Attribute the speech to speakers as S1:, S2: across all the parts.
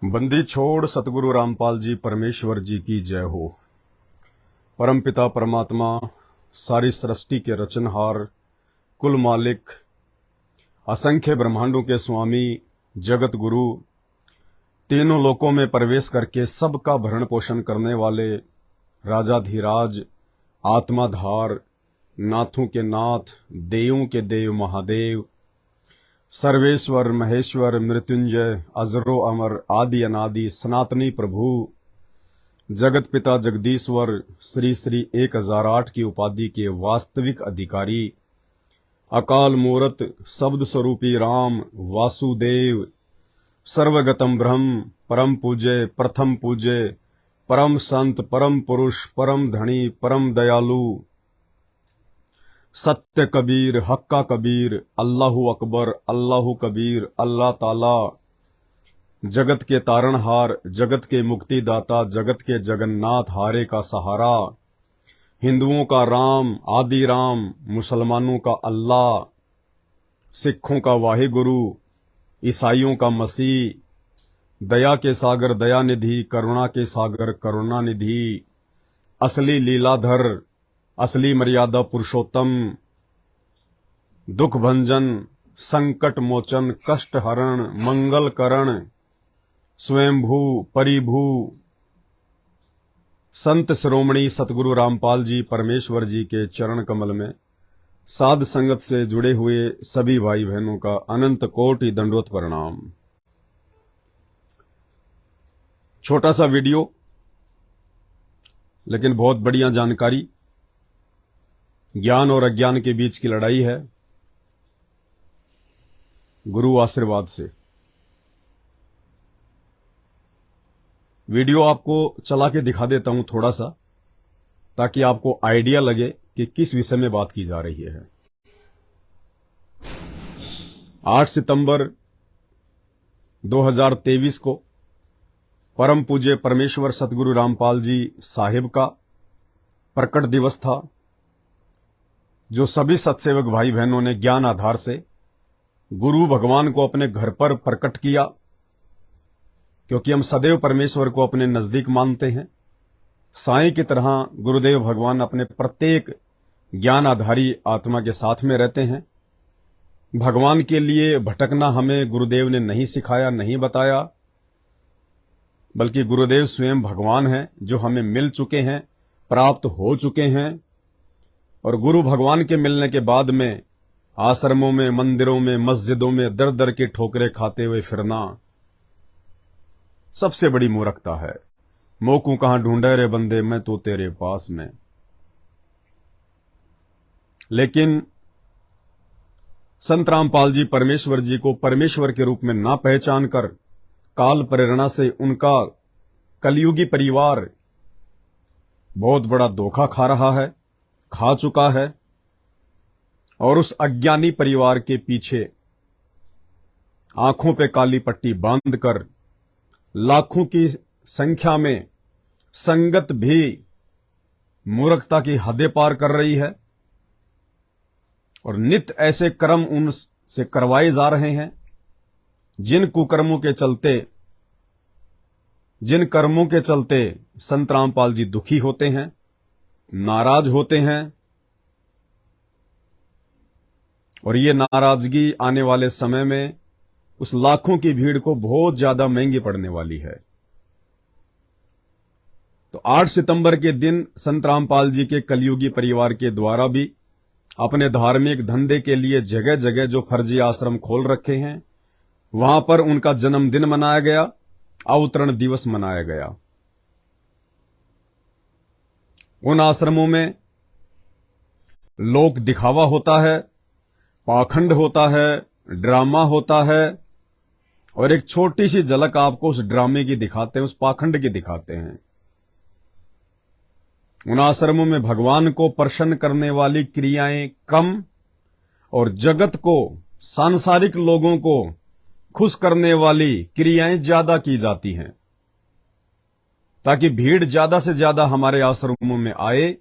S1: बंदी छोड़ सतगुरु रामपाल जी परमेश्वर जी की जय हो। परमपिता परमात्मा, सारी सृष्टि के रचनहार, कुल मालिक, असंख्य ब्रह्मांडों के स्वामी, जगत गुरु, तीनों लोकों में प्रवेश करके सबका भरण पोषण करने वाले राजाधिराज, आत्माधार, नाथों के नाथ, देवों के देव महादेव, सर्वेश्वर महेश्वर मृत्युंजय अजरो अमर आदि अनादि सनातनी प्रभु, जगत पिता जगदीश्वर, श्री श्री 1008 की उपाधि के वास्तविक अधिकारी, अकाल मूरत शब्द स्वरूपी राम वासुदेव, सर्वगतम ब्रह्म, परम पूज्य, प्रथम पूज्य, परम संत, परम पुरुष, परम धनी, परम दयालु, सत्य कबीर, हक्का कबीर, अल्लाहु अकबर, अल्लाहु कबीर, अल्लाह ताला, जगत के तारणहार, जगत के मुक्तिदाता, जगत के जगन्नाथ, हारे का सहारा, हिंदुओं का राम, आदि राम, मुसलमानों का अल्लाह, सिखों का वाहिगुरु, ईसाइयों का मसीह, दया के सागर दयानिधि, करुणा के सागर करुणानिधि, असली लीलाधर, असली मर्यादा पुरुषोत्तम, दुख भंजन, संकट मोचन, कष्ट हरण, मंगल करण, स्वयंभू परिभू, संत शिरोमणि सतगुरु रामपाल जी परमेश्वर जी के चरण कमल में साध संगत से जुड़े हुए सभी भाई बहनों का अनंत कोटि दंडवत प्रणाम। छोटा सा वीडियो लेकिन बहुत बढ़िया जानकारी। ज्ञान और अज्ञान के बीच की लड़ाई है, गुरु आशीर्वाद से। वीडियो आपको चला के दिखा देता हूं थोड़ा सा, ताकि आपको आइडिया लगे कि किस विषय में बात की जा रही है। 8 सितंबर 2023 को परम पूज्य परमेश्वर सतगुरु रामपाल जी साहिब का प्रकट दिवस था, जो सभी सत्सेवक भाई बहनों ने ज्ञान आधार से गुरु भगवान को अपने घर पर प्रकट किया, क्योंकि हम सदैव परमेश्वर को अपने नजदीक मानते हैं। साईं की तरह गुरुदेव भगवान अपने प्रत्येक ज्ञान आधारी आत्मा के साथ में रहते हैं। भगवान के लिए भटकना हमें गुरुदेव ने नहीं सिखाया, नहीं बताया, बल्कि गुरुदेव स्वयं भगवान हैं, जो हमें मिल चुके हैं, प्राप्त हो चुके हैं। और गुरु भगवान के मिलने के बाद में आश्रमों में, मंदिरों में, मस्जिदों में दर दर की ठोकरें खाते हुए फिरना सबसे बड़ी मूर्खता है। मोकू कहां ढूंढे रे बंदे, मैं तो तेरे पास में। लेकिन संत रामपाल जी परमेश्वर जी को परमेश्वर के रूप में ना पहचान कर काल प्रेरणा से उनका कलयुगी परिवार बहुत बड़ा धोखा खा रहा है, खा चुका है। और उस अज्ञानी परिवार के पीछे आंखों पे काली पट्टी बांधकर लाखों की संख्या में संगत भी मूर्खता की हदें पार कर रही है, और नित्य ऐसे कर्म उनसे करवाए जा रहे हैं जिन कुकर्मों के चलते, जिन कर्मों के चलते संत रामपाल जी दुखी होते हैं, नाराज होते हैं। और ये नाराजगी आने वाले समय में उस लाखों की भीड़ को बहुत ज्यादा महंगी पड़ने वाली है। तो 8 सितंबर के दिन संत रामपाल जी के कलयुगी परिवार के द्वारा भी अपने धार्मिक धंधे के लिए जगह जगह जो फर्जी आश्रम खोल रखे हैं, वहां पर उनका जन्मदिन मनाया गया, अवतरण दिवस मनाया गया। उन आश्रमों में लोक दिखावा होता है, पाखंड होता है, ड्रामा होता है, और एक छोटी सी झलक आपको उस ड्रामे की दिखाते हैं, उस पाखंड की दिखाते हैं। उन आश्रमों में भगवान को प्रसन्न करने वाली क्रियाएं कम और जगत को, सांसारिक लोगों को खुश करने वाली क्रियाएं ज्यादा की जाती हैं, ताकि भीड़ ज्यादा से ज्यादा हमारे आश्रमों में आए,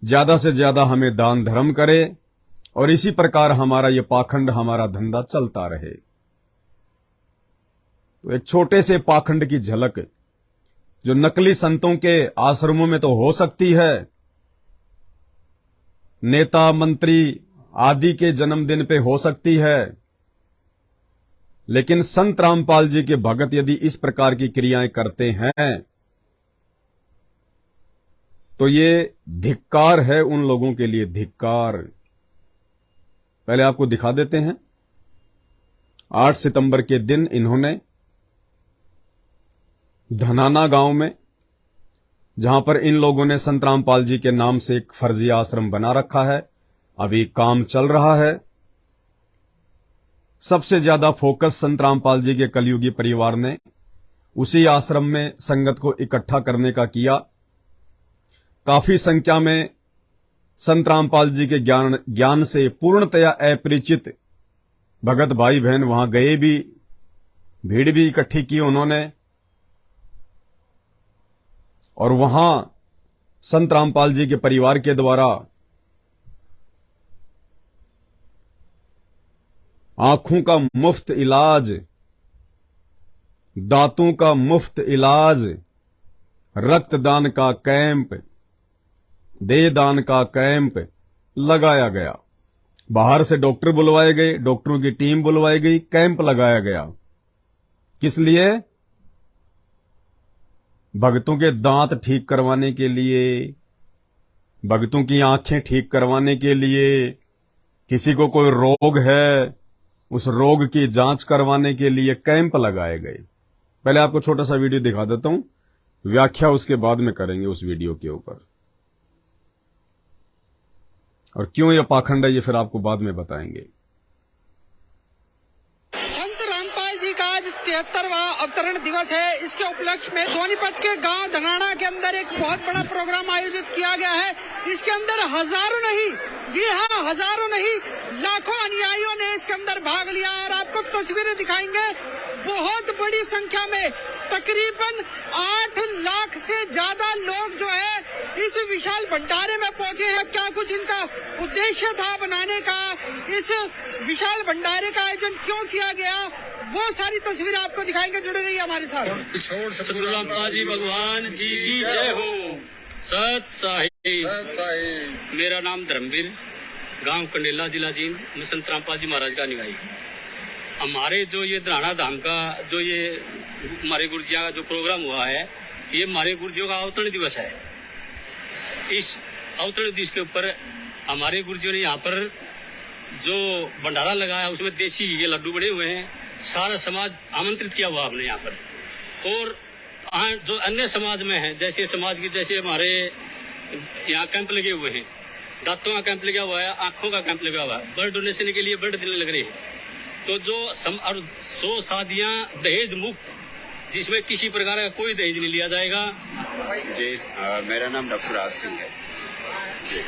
S1: ज्यादा से ज्यादा हमें दान धर्म करे, और इसी प्रकार हमारा ये पाखंड, हमारा धंधा चलता रहे। तो एक छोटे से पाखंड की झलक जो नकली संतों के आश्रमों में तो हो सकती है, नेता मंत्री आदि के जन्मदिन पे हो सकती है, लेकिन संत रामपाल जी के भगत यदि इस प्रकार की क्रियाएं करते हैं तो ये धिक्कार है उन लोगों के लिए, धिक्कार। पहले आपको दिखा देते हैं। 8 सितंबर के दिन इन्होंने धनाना गांव में, जहां पर इन लोगों ने संत रामपाल जी के नाम से एक फर्जी आश्रम बना रखा है, अभी काम चल रहा है। सबसे ज्यादा फोकस संत रामपाल जी के कलयुगी परिवार ने उसी आश्रम में संगत को इकट्ठा करने का किया। काफी संख्या में संत रामपाल जी के ज्ञान से पूर्णतया अपरिचित भगत भाई बहन वहां गए भी, भीड़ भी इकट्ठी की उन्होंने, और वहां संत रामपाल जी के परिवार के द्वारा आंखों का मुफ्त इलाज, दांतों का मुफ्त इलाज, रक्तदान का कैंप, देहदान का कैंप लगाया गया। बाहर से डॉक्टर बुलवाए गए, डॉक्टरों की टीम बुलवाई गई, कैंप लगाया गया। किस लिए? भक्तों के दांत ठीक करवाने के लिए, भक्तों की आंखें ठीक करवाने के लिए, किसी को कोई रोग है उस रोग की जांच करवाने के लिए कैंप लगाए गए। पहले आपको छोटा सा वीडियो दिखा देता हूं, व्याख्या उसके बाद में करेंगे उस वीडियो के ऊपर, और क्यों यह पाखंड है ये फिर आपको बाद में बताएंगे।
S2: संत रामपाल जी का आज 73वां अवतरण दिवस है। इसके उपलक्ष्य में सोनीपत के गांव धनाना के अंदर एक बहुत बड़ा प्रोग्राम आयोजित किया गया है। इसके अंदर हजारों नहीं, जी हाँ हजारों नहीं, लाखों अनुयायियों ने इसके अंदर भाग लिया और आपको तस्वीरें दिखाएंगे। बहुत बड़ी संख्या में तकरीबन 8 लाख से ज्यादा लोग जो है इस विशाल भंडारे में पहुंचे हैं। क्या कुछ इनका उद्देश्य था बनाने का, इस विशाल भंडारे का आयोजन क्यों किया गया, वो सारी तस्वीरें आपको दिखाएंगे। जुड़े रहिए हमारे साथ।
S3: सतगुरु रामपाल जी भगवान जी की जय हो। सत साहिब। मेरा नाम धर्मवीर, गांव कंडेला, जिला जींद, मैं संत रामपाल जी महाराज का अनुयायी। हमारे जो ये धनाना धाम का जो ये हमारे गुरुजियों का जो प्रोग्राम हुआ है, ये हमारे गुरुजियों का अवतरण दिवस है। इस अवतरण दिवस के ऊपर हमारे गुरुजियों ने यहाँ पर जो भंडारा लगाया उसमें देसी ये लड्डू बने हुए हैं। सारा समाज आमंत्रित किया हुआ आपने यहाँ पर, और जो अन्य समाज में है, जैसे समाज की, जैसे हमारे यहाँ कैंप लगे हुए हैं, दांतों का कैंप लगा हुआ है, आंखों का कैंप लगा हुआ है, ब्लड डोनेशन के लिए ब्लड देने लग रहे हैं। तो जो 100 शादियां दहेज मुक्त, जिसमें किसी प्रकार का कोई दहेज नहीं लिया जाएगा।
S4: जी, मेरा नाम डॉक्टर राज सिंह है जी।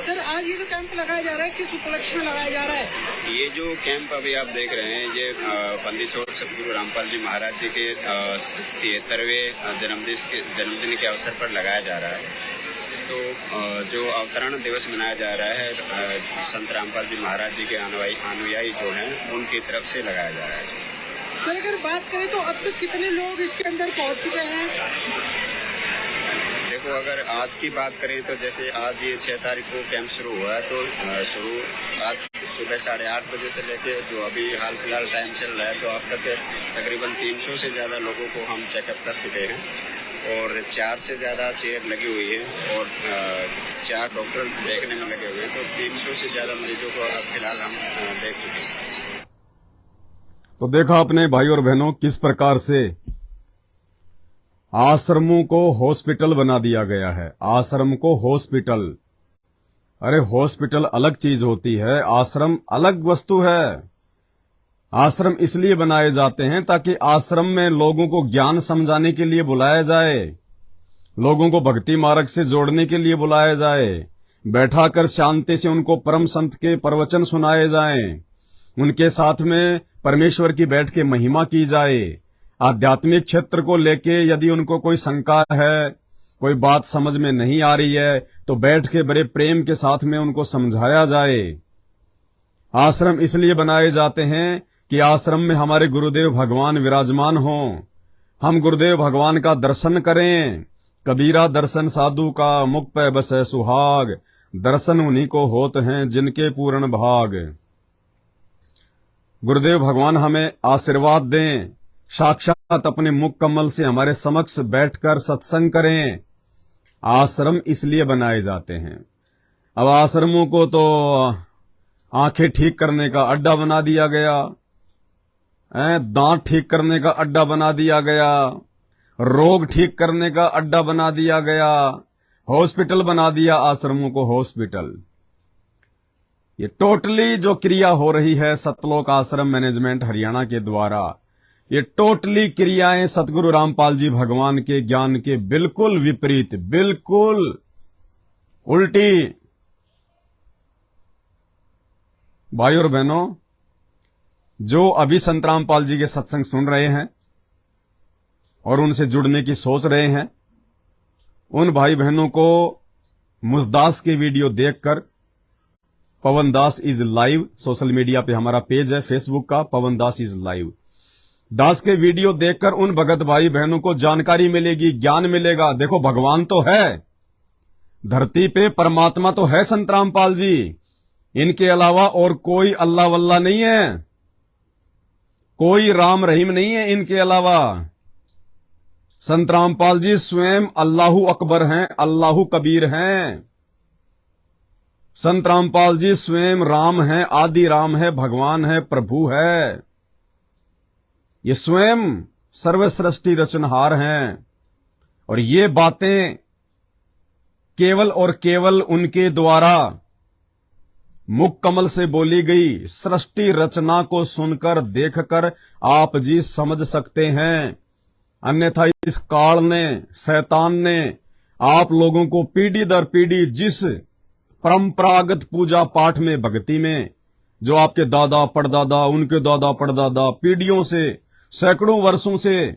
S2: सर, आज ये जो कैंप लगाया जा रहा है किस उपलक्ष्य में लगाया जा रहा है?
S4: ये जो कैंप अभी आप देख रहे हैं, ये पंडित छोड़ सतगुरु रामपाल जी महाराज जी के 73वें जन्मदिन के अवसर पर लगाया जा रहा है। तो जो अवतरण दिवस मनाया जा रहा है, संत रामपाल जी महाराज जी के अनुयायी जो हैं उनकी तरफ से लगाया जा रहा है।
S2: सर, अगर बात करें तो अब तक कितने लोग इसके अंदर पहुंच चुके हैं?
S4: देखो, अगर आज की बात करें तो जैसे आज ये 6 तारीख को कैंप शुरू हुआ है, तो आज सुबह 8:30 बजे से लेके जो अभी हाल फिलहाल टाइम चल रहा है, तो अब तक तकरीबन 300 से ज्यादा लोगों को हम चेकअप कर चुके हैं, और 4 से ज्यादा चेयर लगी हुई है, और 4 डॉक्टर देखने में लगे हुए हैं। तो 300 से ज्यादा मरीजों को अब फिलहाल हम देख चुके हैं।
S1: तो देखा आपने भाई और बहनों किस प्रकार से आश्रमों को हॉस्पिटल बना दिया गया है। आश्रम को हॉस्पिटल, अरे हॉस्पिटल अलग चीज होती है, आश्रम अलग वस्तु है। आश्रम इसलिए बनाए जाते हैं ताकि आश्रम में लोगों को ज्ञान समझाने के लिए बुलाया जाए, लोगों को भक्ति मार्ग से जोड़ने के लिए बुलाया जाए, बैठाकर शांति से उनको परम संत के प्रवचन सुनाए जाएं, उनके साथ में परमेश्वर की बैठ के महिमा की जाए। आध्यात्मिक क्षेत्र को लेके यदि उनको कोई शंका है, कोई बात समझ में नहीं आ रही है, तो बैठ के बड़े प्रेम के साथ में उनको समझाया जाए। आश्रम इसलिए बनाए जाते हैं कि आश्रम में हमारे गुरुदेव भगवान विराजमान हों, हम गुरुदेव भगवान का दर्शन करें। कबीरा दर्शन साधु का, मुख पे बसे सुहाग, दर्शन उन्हीं को होते हैं जिनके पूर्ण भाग। गुरुदेव भगवान हमें आशीर्वाद दें, साक्षात अपने मुख कमल से हमारे समक्ष बैठकर सत्संग करें। आश्रम इसलिए बनाए जाते हैं। अब आश्रमों को तो आंखें ठीक करने का अड्डा बना दिया गया, दांत ठीक करने का अड्डा बना दिया गया, रोग ठीक करने का अड्डा बना दिया गया, हॉस्पिटल बना दिया आश्रमों को हॉस्पिटल। ये टोटली जो क्रिया हो रही है सतलोक आश्रम मैनेजमेंट हरियाणा के द्वारा, ये टोटली क्रियाएं सतगुरु रामपाल जी भगवान के ज्ञान के बिल्कुल विपरीत, बिल्कुल उल्टी। भाई और बहनों, जो अभी संत रामपाल जी के सत्संग सुन रहे हैं और उनसे जुड़ने की सोच रहे हैं, उन भाई बहनों को मुजदास के वीडियो देखकर, पवन दास इज लाइव सोशल मीडिया पे हमारा पेज है फेसबुक का, पवन दास इज लाइव, दास के वीडियो देखकर उन भगत भाई बहनों को जानकारी मिलेगी, ज्ञान मिलेगा। देखो भगवान तो है धरती पे, परमात्मा तो है संत रामपाल जी, इनके अलावा और कोई अल्लाह वल्लाह नहीं है, कोई राम रहीम नहीं है इनके अलावा। संत रामपाल जी स्वयं अल्लाहू अकबर हैं, अल्लाहू कबीर हैं। संत रामपाल जी स्वयं राम हैं, आदि राम है, भगवान है, प्रभु है। ये स्वयं सर्वसृष्टि रचनहार हैं और ये बातें केवल और केवल उनके द्वारा मुख कमल से बोली गई सृष्टि रचना को सुनकर देखकर आप जी समझ सकते हैं। अन्यथा इस काल ने, शैतान ने आप लोगों को पीढ़ी दर पीढ़ी जिस परंपरागत पूजा पाठ में, भक्ति में, जो आपके दादा परदादा, उनके दादा परदादा पीढ़ियों से, सैकड़ों वर्षों से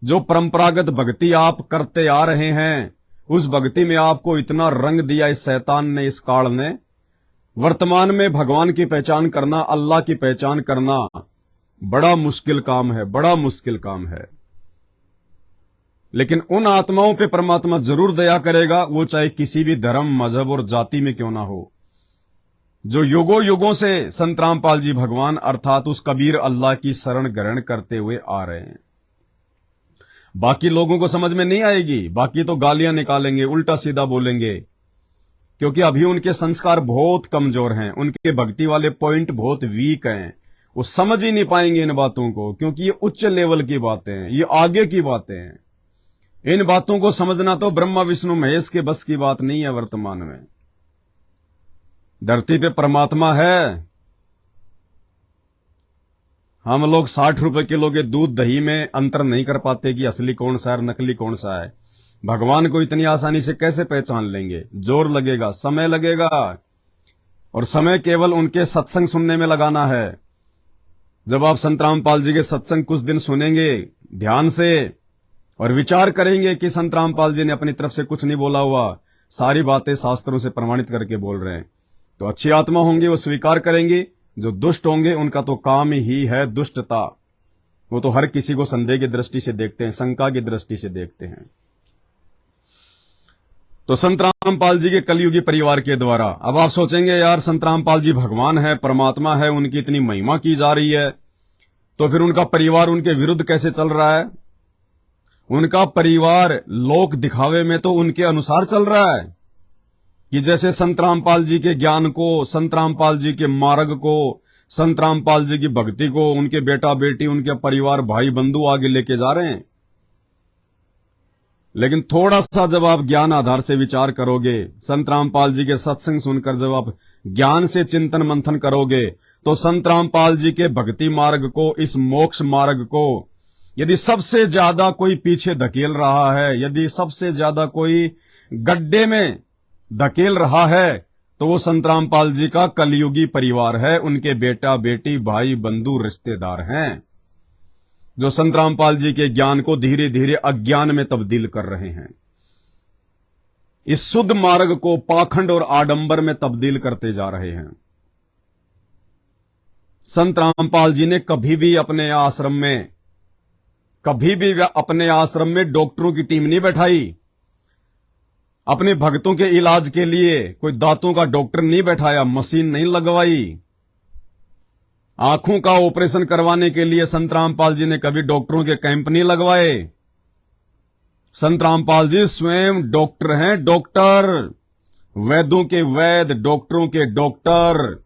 S1: जो परंपरागत भक्ति आप करते आ रहे हैं, उस भक्ति में आपको इतना रंग दिया इस शैतान ने, इस काल ने। वर्तमान में भगवान की पहचान करना, अल्लाह की पहचान करना बड़ा मुश्किल काम है, बड़ा मुश्किल काम है। लेकिन उन आत्माओं पे परमात्मा जरूर दया करेगा, वो चाहे किसी भी धर्म, मजहब और जाति में क्यों ना हो, जो युगों युगों से संत रामपाल जी भगवान अर्थात उस कबीर अल्लाह की शरण ग्रहण करते हुए आ रहे हैं। बाकी लोगों को समझ में नहीं आएगी, बाकी तो गालियां निकालेंगे, उल्टा सीधा बोलेंगे, क्योंकि अभी उनके संस्कार बहुत कमजोर हैं, उनके भक्ति वाले पॉइंट बहुत वीक हैं, वो समझ ही नहीं पाएंगे इन बातों को, क्योंकि ये उच्च लेवल की बातें हैं, ये आगे की बातें हैं। इन बातों को समझना तो ब्रह्मा विष्णु महेश के बस की बात नहीं है। वर्तमान में धरती पे परमात्मा है। हम लोग 60 रुपए किलो के दूध दही में अंतर नहीं कर पाते कि असली कौन सा है, नकली कौन सा है। भगवान को इतनी आसानी से कैसे पहचान लेंगे? जोर लगेगा, समय लगेगा, और समय केवल उनके सत्संग सुनने में लगाना है। जब आप संत रामपाल जी के सत्संग कुछ दिन सुनेंगे ध्यान से और विचार करेंगे कि संत रामपाल जी ने अपनी तरफ से कुछ नहीं बोला हुआ, सारी बातें शास्त्रों से प्रमाणित करके बोल रहे हैं, तो अच्छी आत्मा होंगे, वो स्वीकार करेंगे। जो दुष्ट होंगे उनका तो काम ही है दुष्टता, वो तो हर किसी को संदेह की दृष्टि से देखते हैं, शंका की दृष्टि से देखते हैं। तो संत रामपाल जी के कलयुगी परिवार के द्वारा अब आप सोचेंगे यार संत रामपाल जी भगवान है, परमात्मा है, उनकी इतनी महिमा की जा रही है, तो फिर उनका परिवार उनके विरुद्ध कैसे चल रहा है? उनका परिवार लोक दिखावे में तो उनके अनुसार चल रहा है कि जैसे संत रामपाल जी के ज्ञान को, संत रामपाल जी के मार्ग को, संत रामपाल जी की भक्ति को उनके बेटा बेटी, उनके परिवार भाई बंधु आगे लेके जा रहे हैं। लेकिन थोड़ा सा जब आप ज्ञान आधार से विचार करोगे, संत रामपाल जी के सत्संग सुनकर जब आप ज्ञान से चिंतन मंथन करोगे, तो संत रामपाल जी के भक्ति मार्ग को, इस मोक्ष मार्ग को यदि सबसे ज्यादा कोई पीछे धकेल रहा है, यदि सबसे ज्यादा कोई गड्ढे में धकेल रहा है, तो वो संत रामपाल जी का कलयुगी परिवार है, उनके बेटा बेटी भाई बंधु रिश्तेदार हैं, जो संत रामपाल जी के ज्ञान को धीरे धीरे अज्ञान में तब्दील कर रहे हैं, इस शुद्ध मार्ग को पाखंड और आडंबर में तब्दील करते जा रहे हैं। संत रामपाल जी ने कभी भी अपने आश्रम में डॉक्टरों की टीम नहीं बैठाई। अपने भक्तों के इलाज के लिए कोई दांतों का डॉक्टर नहीं बैठाया, मशीन नहीं लगवाई। आंखों का ऑपरेशन करवाने के लिए संत रामपाल जी ने कभी डॉक्टरों के कैंप नहीं लगवाए। संत रामपाल जी स्वयं डॉक्टर हैं, डॉक्टर, वैद्यों के वैद, डॉक्टरों के डॉक्टर,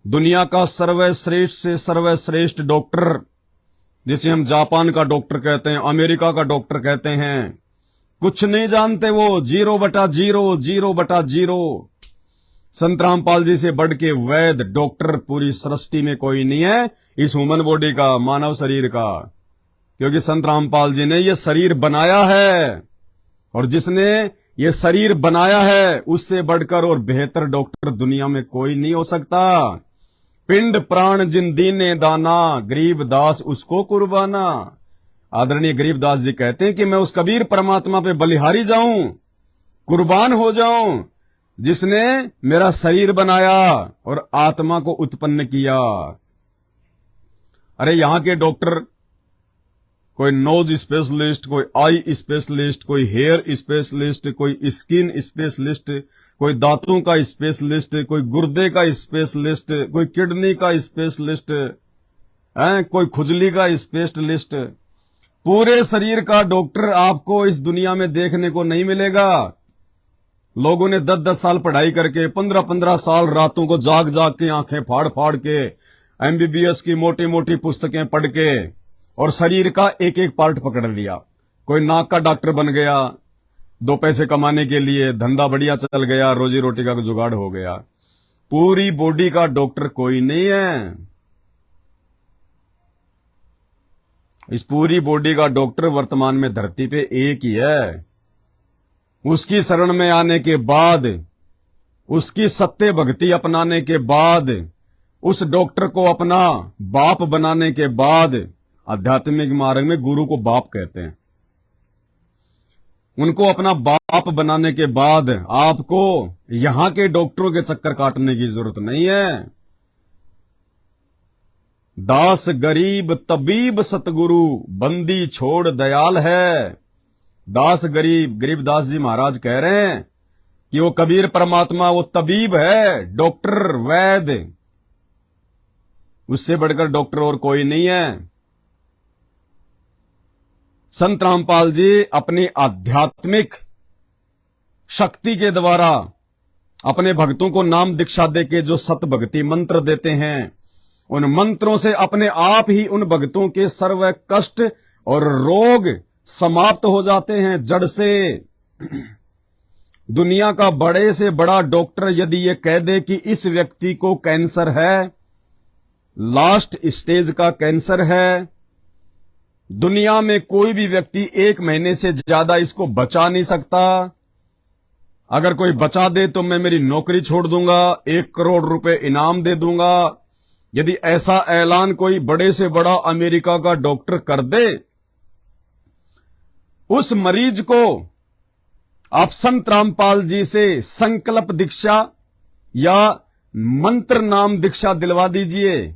S1: दुनिया का सर्वश्रेष्ठ से सर्वश्रेष्ठ डॉक्टर, जिसे हम जापान का डॉक्टर कहते हैं, अमेरिका का डॉक्टर कहते हैं। कुछ नहीं जानते वो, 0/0, 0/0। संत रामपाल जी से बढ़ के वैद डॉक्टर पूरी सृष्टि में कोई नहीं है, इस ह्यूमन बॉडी का, मानव शरीर का। क्योंकि संत रामपाल जी ने ये शरीर बनाया है, और जिसने ये शरीर बनाया है उससे बढ़कर और बेहतर डॉक्टर दुनिया में कोई नहीं हो सकता। पिंड प्राण जिन दीने दाना, गरीब दास उसको कुर्बाना। आदरणीय गरीबदास जी कहते हैं कि मैं उस कबीर परमात्मा पे बलिहारी जाऊं, कुर्बान हो जाऊं, जिसने मेरा शरीर बनाया और आत्मा को उत्पन्न किया। अरे यहां के डॉक्टर, कोई नोज स्पेशलिस्ट, कोई आई स्पेशलिस्ट, कोई हेयर स्पेशलिस्ट, कोई स्किन स्पेशलिस्ट, कोई दांतों का स्पेशलिस्ट, कोई गुर्दे का स्पेशलिस्ट, कोई किडनी का स्पेशलिस्ट, कोई खुजली का स्पेशलिस्ट, पूरे शरीर का डॉक्टर आपको इस दुनिया में देखने को नहीं मिलेगा। लोगों ने 10-10 साल पढ़ाई करके, 15-15 साल रातों को जाग जाग के, आंखें फाड़ फाड़ के, एमबीबीएस की मोटी मोटी पुस्तकें पढ़ के, और शरीर का एक एक पार्ट पकड़ लिया। कोई नाक का डॉक्टर बन गया, 2 पैसे कमाने के लिए, धंधा बढ़िया चल गया, रोजी रोटी का जुगाड़ हो गया। पूरी बॉडी का डॉक्टर कोई नहीं है। इस पूरी बॉडी का डॉक्टर वर्तमान में धरती पे एक ही है। उसकी शरण में आने के बाद, उसकी सत्य भक्ति अपनाने के बाद, उस डॉक्टर को अपना बाप बनाने के बाद, आध्यात्मिक मार्ग में गुरु को बाप कहते हैं, उनको अपना बाप बनाने के बाद आपको यहां के डॉक्टरों के चक्कर काटने की जरूरत नहीं है। दास गरीब तबीब सतगुरु, बंदी छोड़ दयाल है। दास गरीबदास जी महाराज कह रहे हैं कि वो कबीर परमात्मा, वो तबीब है, डॉक्टर, वैद्य, उससे बढ़कर डॉक्टर और कोई नहीं है। संत रामपाल जी अपनी आध्यात्मिक शक्ति के द्वारा अपने भक्तों को नाम दीक्षा देके जो सत भक्ति मंत्र देते हैं, उन मंत्रों से अपने आप ही उन भक्तों के सर्व कष्ट और रोग समाप्त हो जाते हैं जड़ से। दुनिया का बड़े से बड़ा डॉक्टर यदि ये कह दे कि इस व्यक्ति को कैंसर है, लास्ट स्टेज का कैंसर है, दुनिया में कोई भी व्यक्ति 1 महीने से ज्यादा इसको बचा नहीं सकता। अगर कोई बचा दे तो मैं मेरी नौकरी छोड़ दूंगा, 1 करोड़ रुपए इनाम दे दूंगा। यदि ऐसा ऐलान कोई बड़े से बड़ा अमेरिका का डॉक्टर कर दे, उस मरीज को आप संत रामपाल जी से संकल्प दीक्षा या मंत्र नाम दीक्षा दिलवा दीजिए,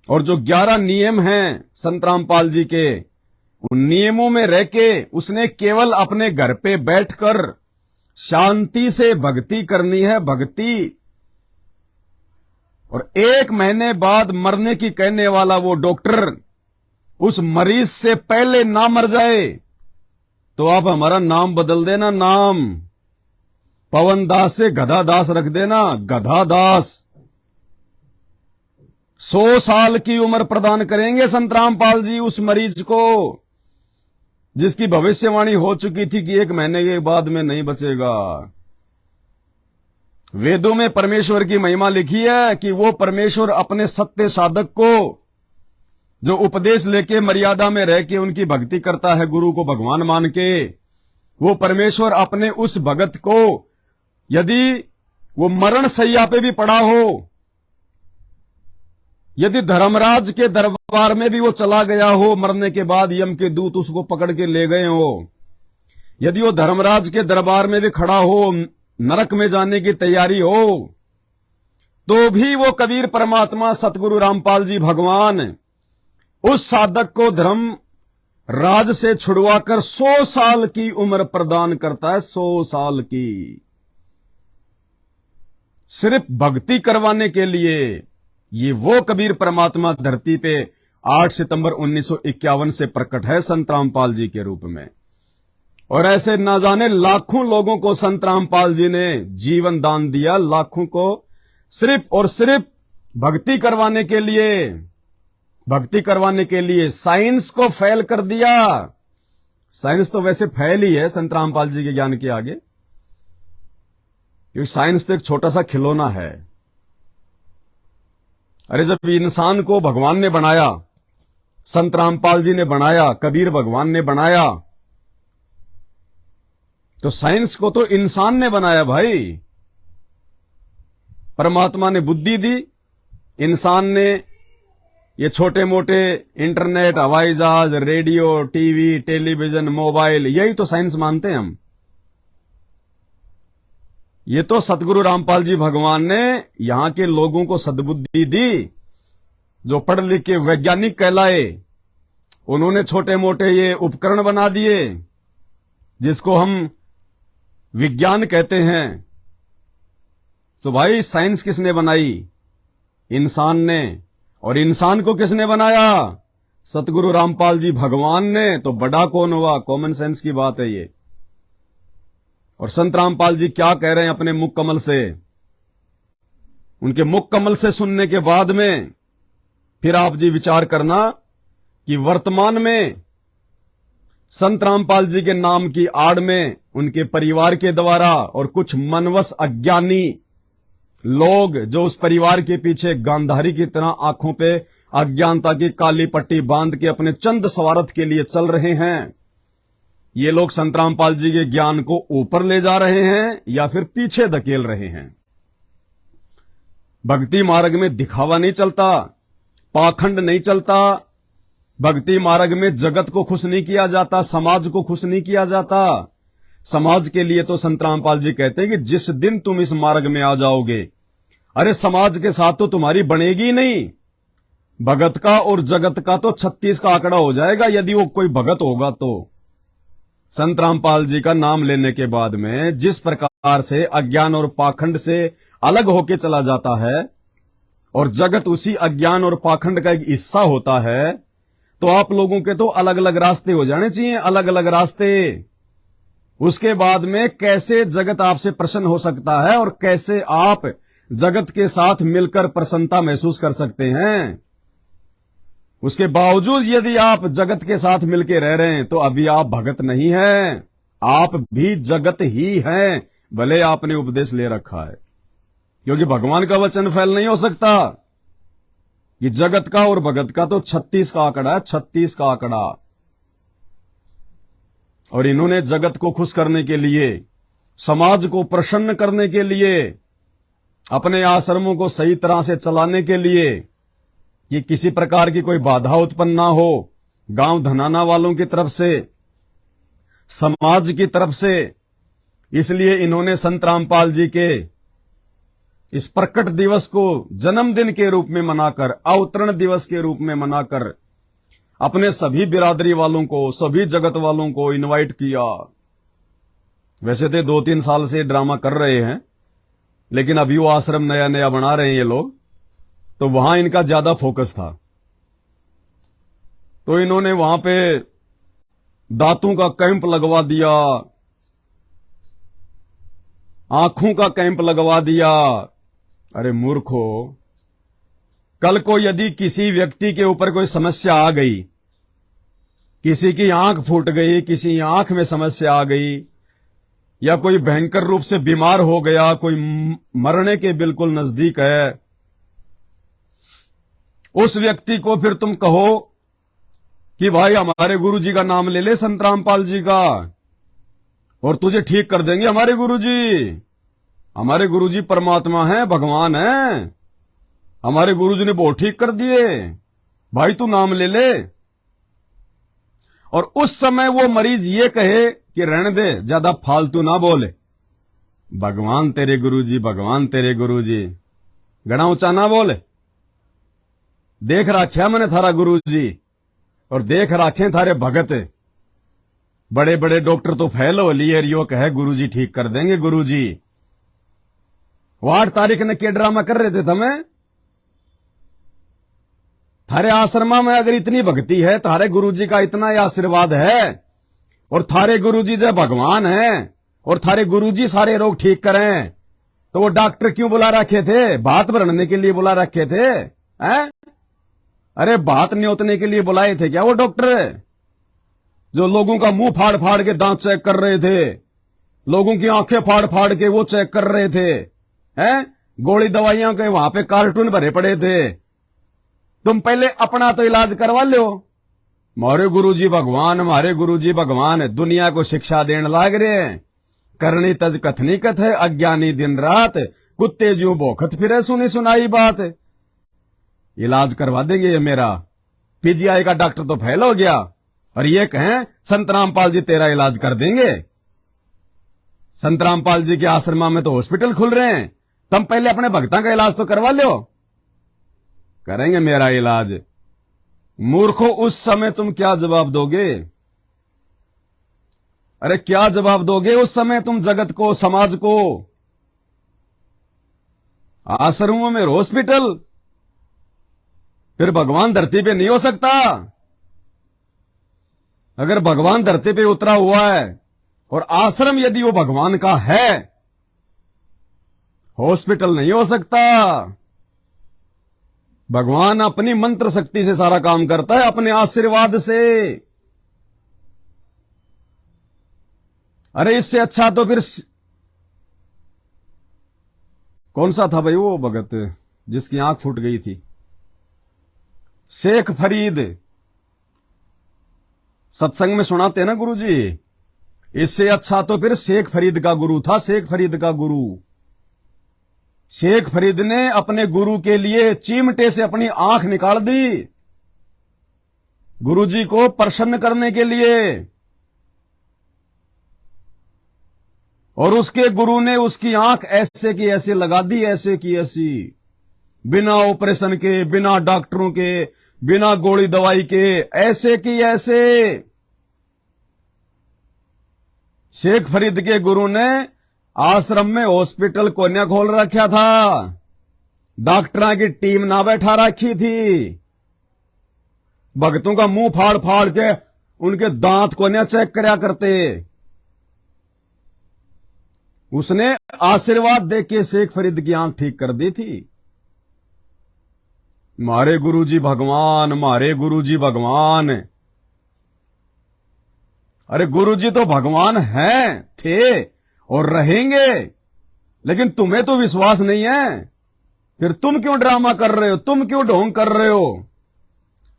S1: और जो 11 नियम हैं संत रामपाल जी के, उन नियमों में रह के उसने केवल अपने घर पे बैठकर शांति से भक्ति करनी है, भक्ति। और 1 महीने बाद मरने की कहने वाला वो डॉक्टर उस मरीज से पहले ना मर जाए तो आप हमारा नाम बदल देना, नाम पवन दास से गधा दास रख देना, गधा दास। 100 साल की उम्र प्रदान करेंगे संत रामपाल जी उस मरीज को जिसकी भविष्यवाणी हो चुकी थी कि 1 महीने के बाद में नहीं बचेगा। वेदों में परमेश्वर की महिमा लिखी है कि वो परमेश्वर अपने सत्य साधक को जो उपदेश लेके मर्यादा में रह के उनकी भक्ति करता है, गुरु को भगवान मान के, वो परमेश्वर अपने उस भगत को यदि वो मरण सैया पे भी पड़ा हो, यदि धर्मराज के दरबार में भी वो चला गया हो, मरने के बाद यम के दूत उसको पकड़ के ले गए हो, यदि वो धर्मराज के दरबार में भी खड़ा हो, नरक में जाने की तैयारी हो, तो भी वो कबीर परमात्मा सतगुरु रामपाल जी भगवान उस साधक को धर्म राज से छुड़वाकर 100 साल की उम्र प्रदान करता है। 100 साल की, सिर्फ भक्ति करवाने के लिए। ये वो कबीर परमात्मा धरती पे 8 सितंबर 1951 से प्रकट है संत रामपाल जी के रूप में। और ऐसे ना जाने लाखों लोगों को संत रामपाल जी ने जीवन दान दिया, लाखों को सिर्फ और सिर्फ भक्ति करवाने के लिए। भक्ति करवाने के लिए साइंस को फेल कर दिया। साइंस तो वैसे फेल ही है संत रामपाल जी के ज्ञान के आगे, क्योंकि साइंस तो एक छोटा सा खिलौना है। अरे जब इंसान को भगवान ने बनाया, संत रामपाल जी ने बनाया, कबीर भगवान ने बनाया, तो साइंस को तो इंसान ने बनाया भाई। परमात्मा ने बुद्धि दी, इंसान ने ये छोटे मोटे इंटरनेट, हवाई जहाज, रेडियो, टीवी, टेलीविजन, मोबाइल, यही तो साइंस मानते हैं हम। ये तो सतगुरु रामपाल जी भगवान ने यहां के लोगों को सद्बुद्धि दी, जो पढ़ लिख के वैज्ञानिक कहलाए। उन्होंने छोटे मोटे ये उपकरण बना दिए जिसको हम विज्ञान कहते हैं। तो भाई साइंस किसने बनाई? इंसान ने। और इंसान को किसने बनाया? सतगुरु रामपाल जी भगवान ने। तो बड़ा कौन हुआ? कॉमन सेंस की बात है ये। और संत रामपाल जी क्या कह रहे हैं अपने मुख कमल से? उनके मुख कमल से सुनने के बाद में फिर आप जी विचार करना कि वर्तमान में संत रामपाल जी के नाम की आड़ में उनके परिवार के द्वारा और कुछ मनवश अज्ञानी लोग जो उस परिवार के पीछे गांधारी की तरह आंखों पे अज्ञानता की काली पट्टी बांध के अपने चंद स्वार्थ के लिए चल रहे हैं, ये लोग संत रामपाल जी के ज्ञान को ऊपर ले जा रहे हैं या फिर पीछे धकेल रहे हैं। भक्ति मार्ग में दिखावा नहीं चलता, पाखंड नहीं चलता। भक्ति मार्ग में जगत को खुश नहीं किया जाता, समाज को खुश नहीं किया जाता। समाज के लिए तो संत रामपाल जी कहते हैं कि जिस दिन तुम इस मार्ग में आ जाओगे, अरे समाज के साथ तो तुम्हारी बनेगी नहीं। भगत का और जगत का तो 36 का आंकड़ा हो जाएगा यदि वो कोई भगत होगा तो। संत रामपाल जी का नाम लेने के बाद में जिस प्रकार से अज्ञान और पाखंड से अलग होके चला जाता है और जगत उसी अज्ञान और पाखंड का एक हिस्सा होता है, तो आप लोगों के तो अलग अलग रास्ते हो जाने चाहिए, अलग अलग रास्ते। उसके बाद में कैसे जगत आपसे प्रसन्न हो सकता है और कैसे आप जगत के साथ मिलकर प्रसन्नता महसूस कर सकते हैं। उसके बावजूद यदि आप जगत के साथ मिलकर रह रहे हैं तो अभी आप भगत नहीं हैं, आप भी जगत ही हैं, भले आपने उपदेश ले रखा है। क्योंकि भगवान का वचन फैल नहीं हो सकता। ये जगत का और भगत का तो 36 का आंकड़ा है, 36 का आंकड़ा। और इन्होंने जगत को खुश करने के लिए, समाज को प्रसन्न करने के लिए, अपने आश्रमों को सही तरह से चलाने के लिए कि किसी प्रकार की कोई बाधा उत्पन्न ना हो, गांव धनाना वालों की तरफ से, समाज की तरफ से, इसलिए इन्होंने संत रामपाल जी के इस प्रकट दिवस को जन्मदिन के रूप में मनाकर, अवतरण दिवस के रूप में मनाकर अपने सभी बिरादरी वालों को, सभी जगत वालों को इनवाइट किया। वैसे तो 2-3 साल से ड्रामा कर रहे हैं, लेकिन अभी वो आश्रम नया नया बना रहे हैं ये लोग, तो वहां इनका ज्यादा फोकस था। तो इन्होंने वहां पे दांतों का कैंप लगवा दिया, आंखों का कैंप लगवा दिया। अरे मूर्खो, कल को यदि किसी व्यक्ति के ऊपर कोई समस्या आ गई, किसी की आंख फूट गई, किसी आंख में समस्या आ गई, या कोई भयंकर रूप से बीमार हो गया, कोई मरने के बिल्कुल नजदीक है, उस व्यक्ति को फिर तुम कहो कि भाई हमारे गुरुजी का नाम ले ले, संत रामपाल जी का, और तुझे ठीक कर देंगे हमारे गुरुजी। हमारे गुरुजी परमात्मा हैं, भगवान हैं, हमारे गुरुजी ने बहुत ठीक कर दिए, भाई तू नाम ले ले। और उस समय वो मरीज ये कहे कि रहने दे, ज्यादा फालतू ना बोले, भगवान तेरे गुरुजी, भगवान तेरे गुरुजी। घना ऊंचा ना बोल। देख राख्या मैंने थारा गुरु जी और देख राखे थारे भगत। बड़े बड़े डॉक्टर तो फैल हो लिए रियो कहे गुरु जी ठीक कर देंगे गुरु जी। 8 तारीख ने के ड्रामा कर रहे थे तुम्हें। थारे आश्रमा में अगर इतनी भक्ति है, थारे गुरु जी का इतना ही आशीर्वाद है और थारे गुरु जी जो भगवान हैं और थारे गुरु जी सारे रोग ठीक करें, तो वो डॉक्टर क्यों बुला रखे थे? भात भरने के लिए बुला रखे थे हैं? अरे भात न्योतने के लिए बुलाए थे क्या वो डॉक्टर? जो लोगों का मुंह फाड़ फाड़ के दांत चेक कर रहे थे, लोगों की आंखें फाड़ फाड़ के वो चेक कर रहे थे हैं? गोली दवाइयां के वहां पे कार्टून भरे पड़े थे। तुम पहले अपना तो इलाज करवा लो। मारे गुरुजी भगवान, हमारे गुरुजी भगवान दुनिया को शिक्षा देने लाग रहे हैं। करनी तज कथनी कथ है, अज्ञानी दिन रात, कुत्ते जो भोखत फिरे सुनी सुनाई बात। इलाज करवा देंगे ये मेरा। पीजीआई का डॉक्टर तो फेल हो गया और ये कहें संत रामपाल जी तेरा इलाज कर देंगे। संत रामपाल जी के आश्रमा में तो हॉस्पिटल खुल रहे हैं, तुम पहले अपने भक्तों का इलाज तो करवा लो। करेंगे मेरा इलाज। मूर्खों, उस समय तुम क्या जवाब दोगे? अरे क्या जवाब दोगे उस समय तुम जगत को, समाज को? आश्रमों में हॉस्पिटल, फिर भगवान धरती पे नहीं हो सकता। अगर भगवान धरती पे उतरा हुआ है और आश्रम यदि वो भगवान का है, हॉस्पिटल नहीं हो सकता। भगवान अपनी मंत्र शक्ति से सारा काम करता है, अपने आशीर्वाद से। अरे इससे अच्छा तो फिर कौन सा था भाई वो भगत जिसकी आंख फूट गई थी? शेख फरीद। सत्संग में सुनाते हैं ना गुरुजी। इससे अच्छा तो फिर शेख फरीद का गुरु था, शेख फरीद का गुरु। शेख फरीद ने अपने गुरु के लिए चिमटे से अपनी आंख निकाल दी, गुरुजी को प्रसन्न करने के लिए। और उसके गुरु ने उसकी आंख ऐसे की ऐसे लगा दी, ऐसे की ऐसी, बिना ऑपरेशन के, बिना डॉक्टरों के, बिना गोली दवाई के, ऐसे की ऐसे। शेख फरीद के गुरु ने आश्रम में हॉस्पिटल कोन्या खोल रखा था, डॉक्टरों की टीम ना बैठा रखी थी। भक्तों का मुंह फाड़ फाड़ के उनके दांत कोन्या चेक करया करते। उसने आशीर्वाद देके शेख फरीद की आंख ठीक कर दी थी। मारे गुरुजी भगवान, मारे गुरुजी भगवान। अरे गुरुजी तो भगवान हैं, थे और रहेंगे, लेकिन तुम्हें तो विश्वास नहीं है। फिर तुम क्यों ड्रामा कर रहे हो? तुम क्यों ढोंग कर रहे हो?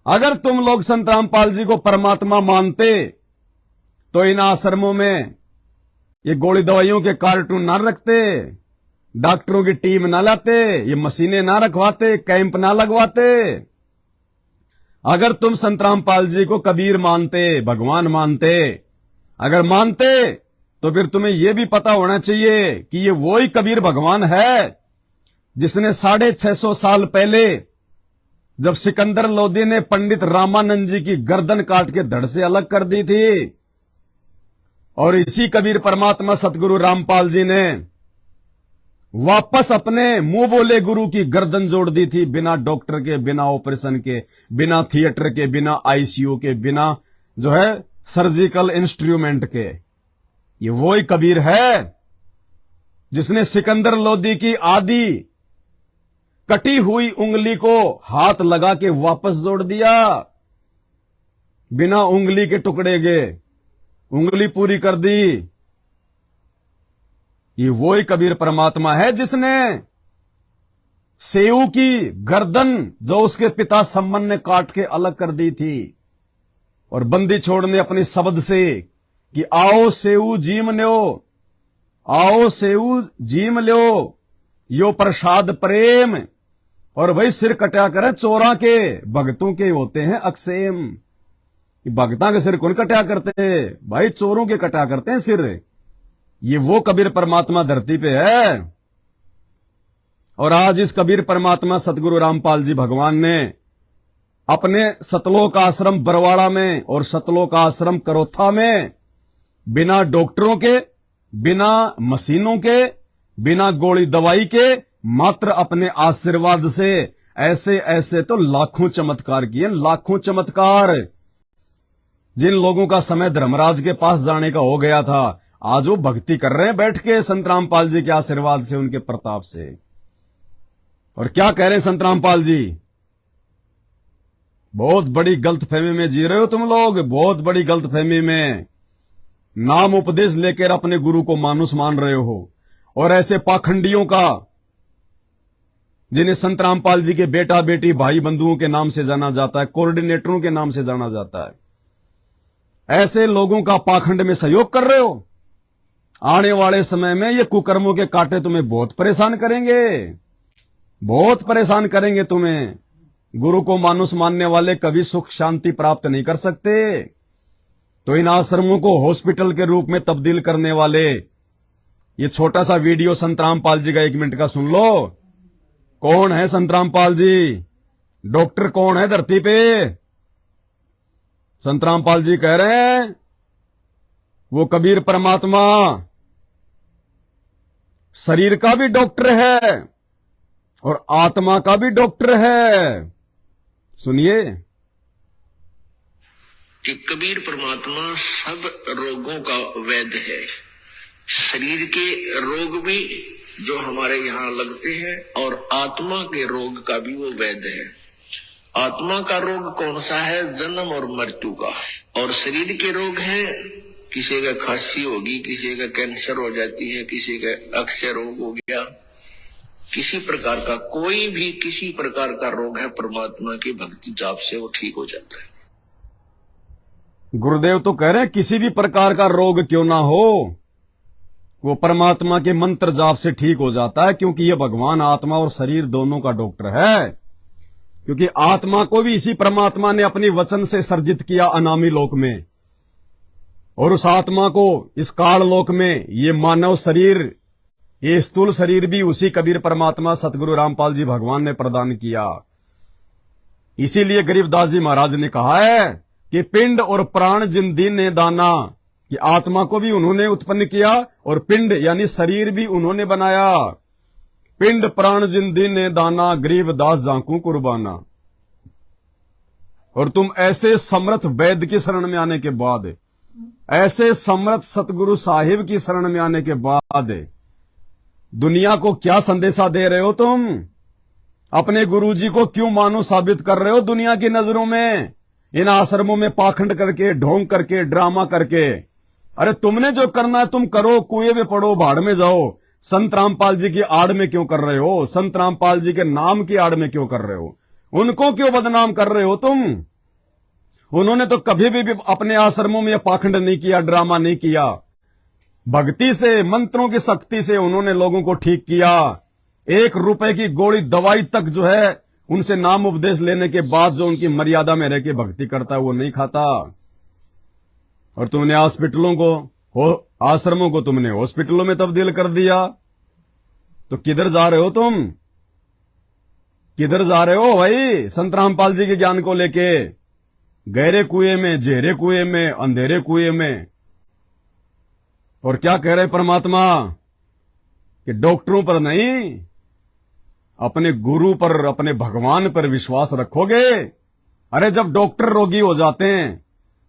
S1: अगर तुम लोग संत रामपाल जी को परमात्मा मानते तो इन आश्रमों में ये गोली दवाइयों के कार्टून ना रखते, डॉक्टरों की टीम ना लाते, ये मशीनें ना रखवाते, कैंप ना लगवाते। अगर तुम संत रामपाल जी को कबीर मानते, भगवान मानते, अगर मानते तो फिर तुम्हें यह भी पता होना चाहिए कि ये वही कबीर भगवान है जिसने 650 साल पहले जब सिकंदर लोदी ने पंडित रामानंद जी की गर्दन काट के धड़ से अलग कर दी थी, और इसी कबीर परमात्मा सतगुरु रामपाल जी ने वापस अपने मुंह बोले गुरु की गर्दन जोड़ दी थी, बिना डॉक्टर के, बिना ऑपरेशन के, बिना थिएटर के, बिना आईसीयू के, बिना जो है सर्जिकल इंस्ट्रूमेंट के। ये वही कबीर है जिसने सिकंदर लोदी की आधी कटी हुई उंगली को हाथ लगा के वापस जोड़ दिया, बिना उंगली के टुकड़े के उंगली पूरी कर दी। ये वही कबीर परमात्मा है जिसने सेऊ की गर्दन जो उसके पिता सम्मन ने काट के अलग कर दी थी और बंदी छोड़ने अपने शब्द से कि आओ सेऊ जीम लो, आओ सेऊ जीम लो, यो प्रसाद प्रेम। और भाई सिर कटा करें चोरा के, भगतों के होते हैं अक्षेम। भगता के सिर कौन कटा करते हैं भाई? चोरों के कटा करते हैं सिर। ये वो कबीर परमात्मा धरती पे है। और आज इस कबीर परमात्मा सतगुरु रामपाल जी भगवान ने अपने सतलोक आश्रम बरवाड़ा में और सतलोक आश्रम करोथा में बिना डॉक्टरों के, बिना मशीनों के, बिना गोली दवाई के, मात्र अपने आशीर्वाद से ऐसे ऐसे तो लाखों चमत्कार किए, लाखों चमत्कार। जिन लोगों का समय धर्मराज के पास जाने का हो गया था, आज वो भक्ति कर रहे हैं बैठ के संत रामपाल जी के आशीर्वाद से, उनके प्रताप से। और क्या कह रहे हैं संत रामपाल जी? बहुत बड़ी गलतफहमी में जी रहे हो तुम लोग, बहुत बड़ी गलतफहमी में। नाम उपदेश लेकर अपने गुरु को मानुस मान रहे हो, और ऐसे पाखंडियों का, जिन्हें संत रामपाल जी के बेटा बेटी भाई बंधुओं के नाम से जाना जाता है, कोऑर्डिनेटरों के नाम से जाना जाता है, ऐसे लोगों का पाखंड में सहयोग कर रहे हो। आने वाले समय में ये कुकर्मों के कांटे तुम्हें बहुत परेशान करेंगे, बहुत परेशान करेंगे तुम्हें। गुरु को मानुस मानने वाले कभी सुख शांति प्राप्त नहीं कर सकते। तो इन आश्रमों को हॉस्पिटल के रूप में तब्दील करने वाले, ये छोटा सा वीडियो संत रामपाल जी का 1 मिनट का सुन लो। कौन है संत रामपाल जी? डॉक्टर कौन है धरती पे? संत रामपाल जी कह रहे हैं वो कबीर परमात्मा शरीर का भी डॉक्टर है और आत्मा का भी डॉक्टर है। सुनिए
S5: कि कबीर परमात्मा सब रोगों का वैद्य है। शरीर के रोग भी जो हमारे यहाँ लगते हैं और आत्मा के रोग का भी वो वैद्य है। आत्मा का रोग कौन सा है? जन्म और मृत्यु का। और शरीर के रोग हैं, किसी का खांसी होगी, किसी का कैंसर हो जाती है, किसी का अक्षय रोग हो गया, किसी प्रकार का कोई भी किसी प्रकार का रोग है, परमात्मा की भक्ति जाप से वो ठीक हो जाता है।
S1: गुरुदेव तो कह रहे हैं किसी भी प्रकार का रोग क्यों ना हो, वो परमात्मा के मंत्र जाप से ठीक हो जाता है, क्योंकि ये भगवान आत्मा और शरीर दोनों का डॉक्टर है। क्योंकि आत्मा को भी इसी परमात्मा ने अपनी वचन से सर्जित किया अनामी लोक में, और उस आत्मा को इस काल लोक में ये मानव शरीर, ये स्थूल शरीर भी उसी कबीर परमात्मा सतगुरु रामपाल जी भगवान ने प्रदान किया। इसीलिए गरीबदास जी महाराज ने कहा है कि पिंड और प्राण जिन दीन ने दाना, कि आत्मा को भी उन्होंने उत्पन्न किया और पिंड यानी शरीर भी उन्होंने बनाया। पिंड प्राण जिन दीन ने दाना, गरीबदास जांकू कुर्बाना। और तुम ऐसे समर्थ वैद्य की शरण में आने के बाद, ऐसे समर्थ सतगुरु साहिब की शरण में आने के बाद दुनिया को क्या संदेशा दे रहे हो तुम? अपने गुरुजी को क्यों मानो साबित कर रहे हो दुनिया की नजरों में? इन आश्रमों में पाखंड करके, ढोंग करके, ड्रामा करके। अरे तुमने जो करना है तुम करो, कुएं में पड़ो, भाड़ में जाओ। संत रामपाल जी की आड़ में क्यों कर रहे हो? संत रामपाल जी के नाम की आड़ में क्यों कर रहे हो? उनको क्यों बदनाम कर रहे हो तुम? उन्होंने तो कभी भी अपने आश्रमों में पाखंड नहीं किया, ड्रामा नहीं किया। भक्ति से, मंत्रों की शक्ति से उन्होंने लोगों को ठीक किया। 1 रुपए की गोली दवाई तक जो है, उनसे नाम उपदेश लेने के बाद जो उनकी मर्यादा में रह के भक्ति करता है वो नहीं खाता। और तुमने हॉस्पिटलों को, आश्रमों को तुमने हॉस्पिटलों में तब्दील कर दिया। तो किधर जा रहे हो तुम? किधर जा रहे हो भाई? संत रामपाल जी के ज्ञान को लेके गहरे कुएं में, जेरे कुएं में, अंधेरे कुएं में। और क्या कह रहे परमात्मा कि डॉक्टरों पर नहीं, अपने गुरु पर, अपने भगवान पर विश्वास रखोगे। अरे जब डॉक्टर रोगी हो जाते हैं,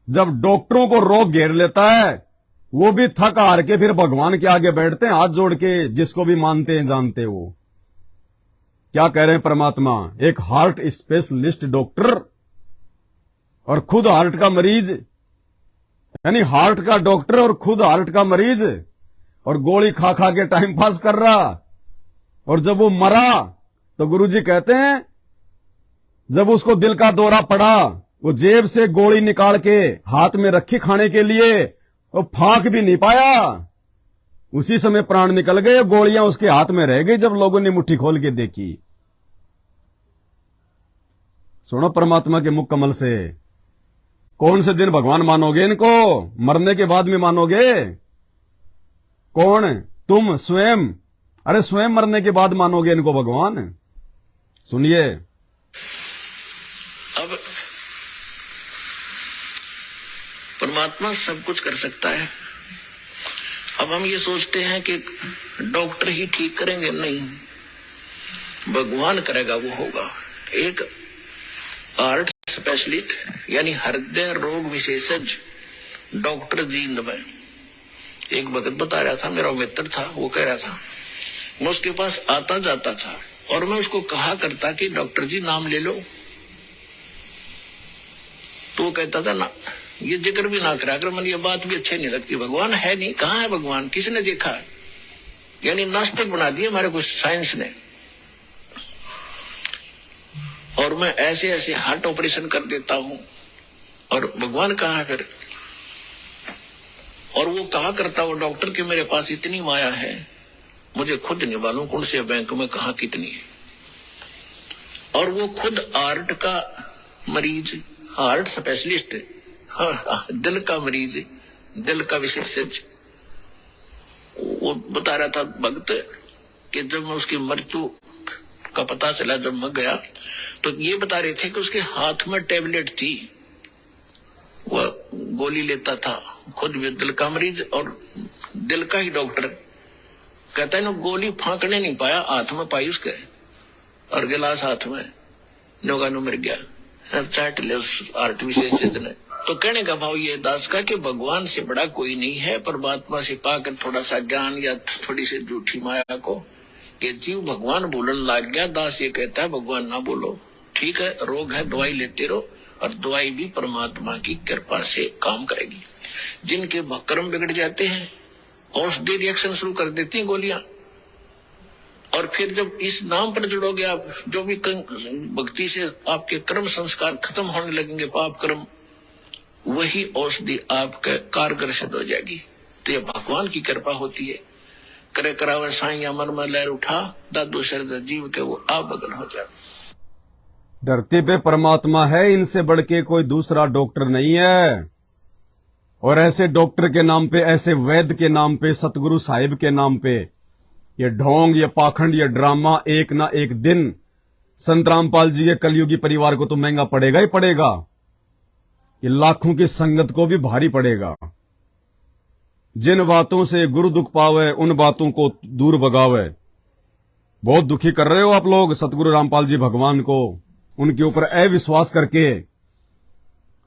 S1: जब डॉक्टरों को रोग घेर लेता है, वो भी थक हार के फिर भगवान के आगे बैठते हैं हाथ जोड़ के, जिसको भी मानते हैं जानते हैं वो। क्या कह रहे हैं परमात्मा? एक हार्ट स्पेशलिस्ट डॉक्टर और खुद हार्ट का मरीज, यानी हार्ट का डॉक्टर और खुद हार्ट का मरीज, और गोली खा खा के टाइम पास कर रहा। और जब वो मरा तो गुरुजी कहते हैं जब उसको दिल का दौरा पड़ा, वो जेब से गोली निकाल के हाथ में रखी खाने के लिए, वो फांक भी नहीं पाया। उसी समय प्राण निकल गए, गोलियां उसके हाथ में रह गई जब लोगों ने मुट्ठी खोल के देखी। सुनो परमात्मा के मुख कमल से, कौन से दिन भगवान मानोगे इनको? मरने के बाद में मानोगे? कौन? तुम स्वयं अरे स्वयं मरने के बाद मानोगे इनको भगवान? सुनिए,
S5: अब परमात्मा सब कुछ कर सकता है। अब हम ये सोचते हैं कि डॉक्टर ही ठीक करेंगे, नहीं, भगवान करेगा, वो होगा। एक हार्ट स्पेशलिस्ट यानी हृदय रोग विशेषज्ञ डॉक्टर जींद में एक भगत बता रहा था, मेरा मित्र था, वो कह रहा था, मैं उसके पास आता जाता था और मैं उसको कहा करता कि डॉक्टर जी नाम ले लो, तो वो कहता था ना, ये जिक्र भी ना करा कर, मुझे ये बात भी अच्छी नहीं लगती, भगवान है नहीं, कहाँ है भगवान, किसने देखा? यानी नास्तिक बना दिया हमारे कुछ साइंस ने। और मैं ऐसे ऐसे हार्ट ऑपरेशन कर देता हूं और भगवान कहाँ है फिर? और वो कहा करता वो डॉक्टर कि मेरे पास इतनी माया है, मुझे खुद नहीं मालूम कौन से बैंक में कहा कितनी है। और वो खुद हार्ट का मरीज, हार्ट स्पेशलिस्ट, दिल का मरीज, दिल का विशेषज्ञ, वो बता रहा था भक्त कि जब मैं उसकी मृत्यु का पता चला, जब मैं गया, तो ये बता रहे थे कि उसके हाथ में टेबलेट थी, वह गोली लेता था, खुद भी दिल का मरीज और दिल का ही डॉक्टर। कहता है ना, गोली फांकने नहीं पाया, हाथ में पाई उसके और गिलास हाथ में, नौगानो मर गया, सब चाट ले उस हार्ट विशेषज्ञ ने। तो कहने का भाव ये दास का कि भगवान से बड़ा कोई नहीं है, परमात्मा से पाकर थोड़ा सा ज्ञान या थोड़ी सी झूठी माया को कि जीव भगवान बोलने लग गया। दास ये कहता है भगवान ना बोलो, ठीक है, रोग है, दवाई लेते रहो, और दवाई भी परमात्मा की कृपा से काम करेगी। जिनके कर्म बिगड़ जाते हैं, औषधि रिएक्शन शुरू कर देती हैं गोलियां, और फिर जब इस नाम पर जुड़ोगे आप, जो भी भक्ति से आपके कर्म संस्कार खत्म होने लगेंगे, पाप कर्म, वही औषधि आपके कारगर सिद्ध हो जाएगी। तो ये भगवान की कृपा होती है। करे करावे साइया मन में लहर उठा, दादू शरद जीव के वो आप बदल हो जाए।
S1: धरती पे परमात्मा है, इनसे बढ़ के कोई दूसरा डॉक्टर नहीं है। और ऐसे डॉक्टर के नाम पे, ऐसे वैद्य के नाम पे, सतगुरु साहिब के नाम पे ये ढोंग, ये पाखंड, ये ड्रामा एक ना एक दिन संत रामपाल जी के कलयुगी परिवार को तो महंगा पड़ेगा ही पड़ेगा। ये लाखों की संगत को भी भारी पड़ेगा। जिन बातों से गुरु दुख पावे, उन बातों को दूर भगावे। बहुत दुखी कर रहे हो आप लोग सतगुरु रामपाल जी भगवान को, उनके ऊपर अविश्वास करके।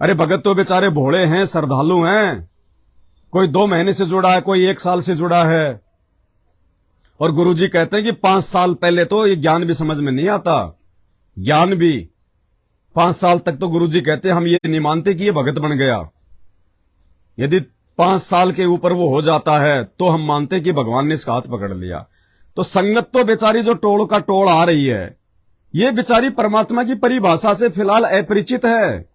S1: अरे भगत तो बेचारे भोले हैं, श्रद्धालु हैं, कोई 2 महीने से जुड़ा है, कोई 1 साल से जुड़ा है। और गुरुजी कहते हैं कि 5 साल पहले तो ये ज्ञान भी समझ में नहीं आता, ज्ञान भी 5 साल तक तो गुरुजी कहते हैं हम ये नहीं मानते कि ये भगत बन गया। यदि 5 साल के ऊपर वो हो जाता है तो हम मानते कि भगवान ने इसका हाथ पकड़ लिया। तो संगत तो बेचारी जो टोल का टोल आ रही है, ये बेचारी परमात्मा की परिभाषा से फिलहाल अपरिचित है।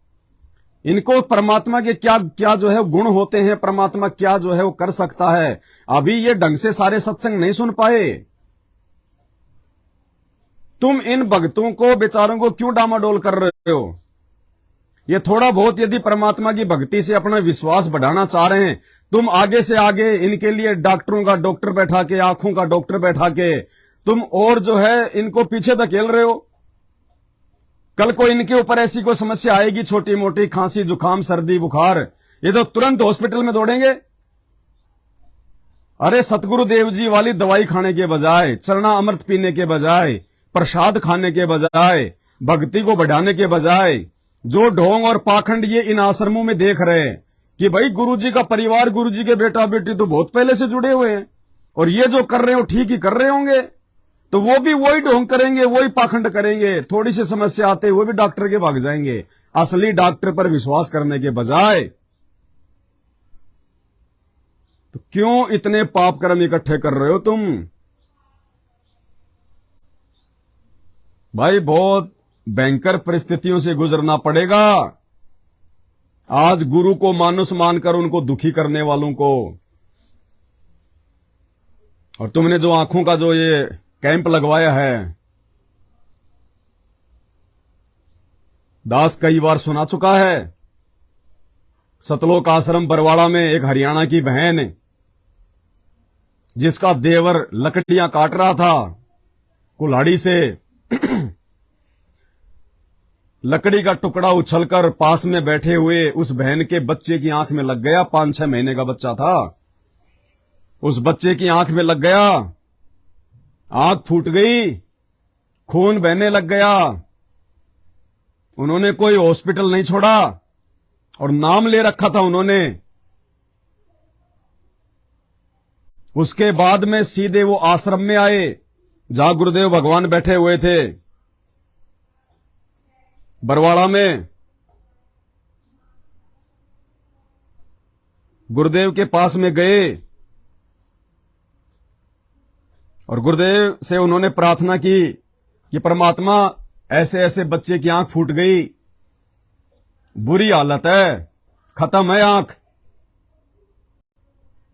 S1: इनको परमात्मा के क्या क्या जो है गुण होते हैं, परमात्मा क्या जो है वो कर सकता है, अभी ये ढंग से सारे सत्संग नहीं सुन पाए। तुम इन भक्तों को, बेचारों को क्यों डामाडोल कर रहे हो? ये थोड़ा बहुत यदि परमात्मा की भक्ति से अपना विश्वास बढ़ाना चाह रहे हैं, तुम आगे से आगे इनके लिए डॉक्टरों का डॉक्टर बैठा के, आंखों का डॉक्टर बैठा के तुम और जो है इनको पीछे धकेल रहे हो। कल को इनके ऊपर ऐसी कोई समस्या आएगी, छोटी मोटी खांसी, जुकाम, सर्दी, बुखार, ये तो तुरंत हॉस्पिटल में दौड़ेंगे। अरे सतगुरु देव जी वाली दवाई खाने के बजाय, चरना अमृत पीने के बजाय, प्रसाद खाने के बजाय, भक्ति को बढ़ाने के बजाय, जो ढोंग और पाखंड ये इन आश्रमों में देख रहे हैं कि भाई गुरुजी का परिवार, गुरुजी के बेटा बेटी तो बहुत पहले से जुड़े हुए हैं और ये जो कर रहे हो ठीक ही कर रहे होंगे, तो वो भी वही ढोंग करेंगे, वही पाखंड करेंगे। थोड़ी सी समस्या आते वो भी डॉक्टर के भाग जाएंगे, असली डॉक्टर पर विश्वास करने के बजाय। तो क्यों इतने पाप कर्म इकट्ठे कर रहे हो तुम? भाई बहुत भयंकर परिस्थितियों से गुजरना पड़ेगा आज गुरु को मानुस मानकर उनको दुखी करने वालों को। और तुमने जो आंखों का जो ये कैंप लगवाया है, दास कई बार सुना चुका है। सतलोक आश्रम बरवाड़ा में एक हरियाणा की बहन जिसका देवर लकड़ियां काट रहा था कुल्हाड़ी से, लकड़ी का टुकड़ा उछलकर पास में बैठे हुए उस बहन के बच्चे की आंख में लग गया। 5-6 महीने का बच्चा था। उस बच्चे की आंख में लग गया, आंख फूट गई, खून बहने लग गया। उन्होंने कोई हॉस्पिटल नहीं छोड़ा और नाम ले रखा था उन्होंने। उसके बाद में सीधे वो आश्रम में आए जहां गुरुदेव भगवान बैठे हुए थे, बरवाड़ा में। गुरुदेव के पास में गए और गुरुदेव से उन्होंने प्रार्थना की कि परमात्मा, ऐसे ऐसे बच्चे की आंख फूट गई, बुरी हालत है, खत्म है आंख।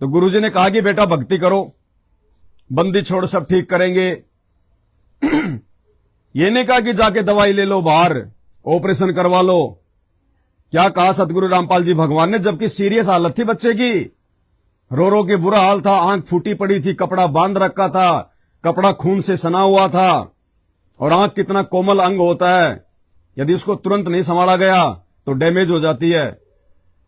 S1: तो गुरुजी ने कहा कि बेटा भक्ति करो, बंदी छोड़, सब ठीक करेंगे। ये नहीं कहा कि जाके दवाई ले लो बाहर, ऑपरेशन करवा लो। क्या कहा सतगुरु रामपाल जी भगवान ने, जबकि सीरियस हालत थी बच्चे की, रो रो के बुरा हाल था, आंख फूटी पड़ी थी, कपड़ा बांध रखा था, कपड़ा खून से सना हुआ था। और आंख कितना कोमल अंग होता है, यदि उसको तुरंत नहीं संभाला गया तो डैमेज हो जाती है।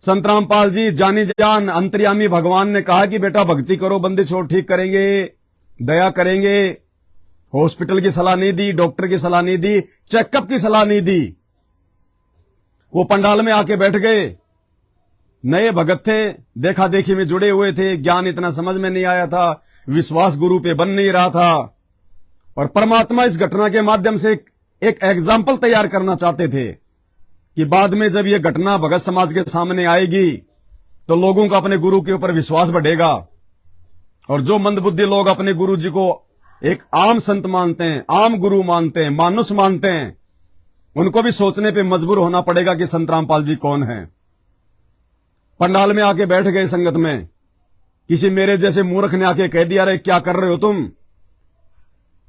S1: संत रामपाल जी जानी जान अंतर्यामी भगवान ने कहा कि बेटा भक्ति करो, बंदी छोड़, ठीक करेंगे, दया करेंगे। हॉस्पिटल की सलाह नहीं दी, डॉक्टर की सलाह नहीं दी, चेकअप की सलाह नहीं दी। वो पंडाल में आके बैठ गए। नए भगत थे, देखा देखी में जुड़े हुए थे, ज्ञान इतना समझ में नहीं आया था, विश्वास गुरु पे बन नहीं रहा था। और परमात्मा इस घटना के माध्यम से एक एग्जाम्पल तैयार करना चाहते थे कि बाद में जब यह घटना भगत समाज के सामने आएगी तो लोगों का अपने गुरु के ऊपर विश्वास बढ़ेगा। और जो मंदबुद्धि लोग अपने गुरु जी को एक आम संत मानते हैं, आम गुरु मानते हैं, मानुष मानते हैं, उनको भी सोचने पे मजबूर होना पड़ेगा कि संत रामपाल जी कौन है। पंडाल में आके बैठ गए संगत में। किसी मेरे जैसे मूर्ख ने आके कह दिया, अरे क्या कर रहे हो तुम,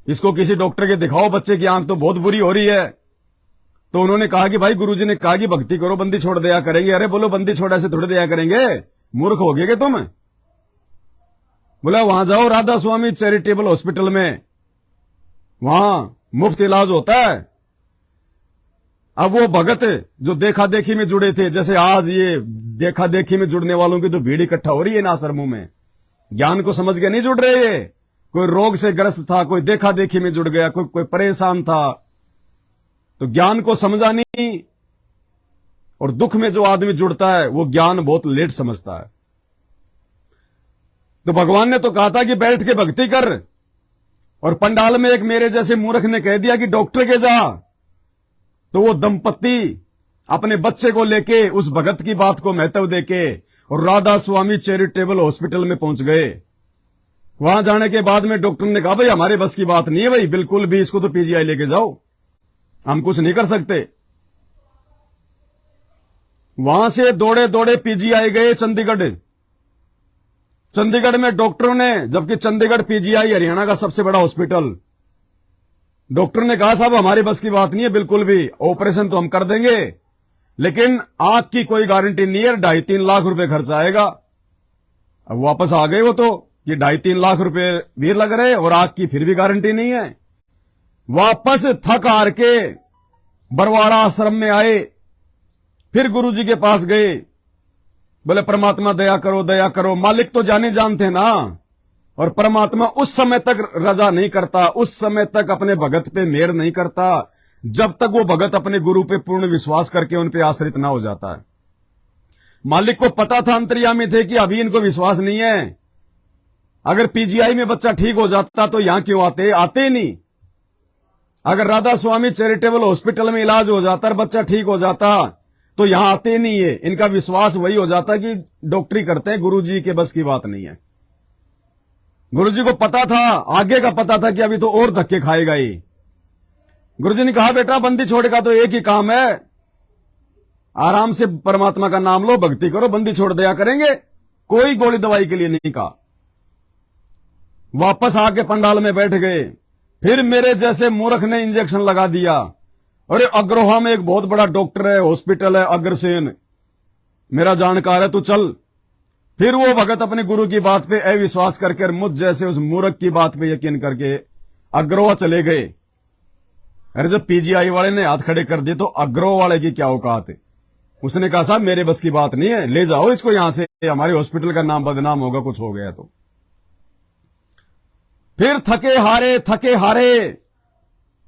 S1: इसको किसी डॉक्टर के दिखाओ, बच्चे की आंख तो बहुत बुरी हो रही है। तो उन्होंने कहा कि भाई गुरुजी ने कहा कि भक्ति करो, बंदी छोड़ दिया करेंगे। अरे बोलो बंदी छोड़ ऐसे थोड़े दिया करेंगे, मूर्ख हो गए तुम। बोला वहां जाओ राधा स्वामी चैरिटेबल हॉस्पिटल में, वहां मुफ्त इलाज होता है। अब वो भगत जो देखा देखी में जुड़े थे, जैसे आज ये देखा देखी में जुड़ने वालों की तो भीड़ इकट्ठा हो रही है इन आश्रमों में, ज्ञान को समझ के नहीं जुड़ रहे ये। कोई रोग से ग्रस्त था, कोई देखा देखी में जुड़ गया, कोई परेशान था, तो ज्ञान को समझा नहीं। और दुख में जो आदमी जुड़ता है वो ज्ञान बहुत लेट समझता है। तो भगवान ने तो कहा था कि बैठ के भक्ति कर, और पंडाल में एक मेरे जैसे मूर्ख ने कह दिया कि डॉक्टर के जा। तो वो दंपत्ति अपने बच्चे को लेके उस भगत की बात को महत्व देके और राधा स्वामी चैरिटेबल हॉस्पिटल में पहुंच गए। वहां जाने के बाद में डॉक्टर ने कहा, भाई हमारे बस की बात नहीं है भाई, बिल्कुल भी, इसको तो पीजीआई लेके जाओ, हम कुछ नहीं कर सकते। वहां से दौड़े दौड़े पीजीआई गए चंडीगढ़। चंडीगढ़ में डॉक्टरों ने, जबकि चंडीगढ़ पीजीआई हरियाणा का सबसे बड़ा हॉस्पिटल, डॉक्टर ने कहा साहब हमारी बस की बात नहीं है बिल्कुल भी, ऑपरेशन तो हम कर देंगे लेकिन आंख की कोई गारंटी नहीं है, 2.5-3 लाख रुपए खर्च आएगा। अब वापस आ गए वो तो, ये 2.5-3 लाख रुपए भी लग रहे और आंख की फिर भी गारंटी नहीं है। वापस थक हार के बरवाड़ा आश्रम में आए, फिर गुरुजी के पास गए, बोले परमात्मा दया करो, दया करो। मालिक तो जाने जानते ना, और परमात्मा उस समय तक रजा नहीं करता, उस समय तक अपने भगत पे मेहर नहीं करता जब तक वो भगत अपने गुरु पे पूर्ण विश्वास करके उन पे आश्रित ना हो जाता है। मालिक को पता था, अंतर्यामी थे कि अभी इनको विश्वास नहीं है। अगर पीजीआई में बच्चा ठीक हो जाता तो यहां क्यों आते, आते ही नहीं। अगर राधा स्वामी चैरिटेबल हॉस्पिटल में इलाज हो जाता और बच्चा ठीक हो जाता तो यहां आते नहीं है। इनका विश्वास वही हो जाता कि डॉक्टरी करते हैं, गुरुजी के बस की बात नहीं है। गुरुजी को पता था, आगे का पता था कि अभी तो और धक्के खाएगा ही। गुरुजी ने कहा बेटा बंदी छोड़ का तो एक ही काम है, आराम से परमात्मा का नाम लो, भक्ति करो, बंदी छोड़ दिया करेंगे, कोई गोली दवाई के लिए नहीं कहा। वापस आके पंडाल में बैठ गए। फिर मेरे जैसे मूर्ख ने इंजेक्शन लगा दिया। अरे अग्रोहा में एक बहुत बड़ा डॉक्टर है, हॉस्पिटल है अग्रसेन, मेरा जानकार है, तू चल। फिर वो भगत अपने गुरु की बात पे अविश्वास करके मुझ जैसे उस मूर्ख की बात पे यकीन करके अग्रवा चले गए। अरे जब पीजीआई वाले ने हाथ खड़े कर दिए तो अग्रवा वाले की क्या औकात है। उसने कहा साहब मेरे बस की बात नहीं है, ले जाओ इसको यहां से, हमारे हॉस्पिटल का नाम बदनाम होगा कुछ हो गया तो। फिर थके हारे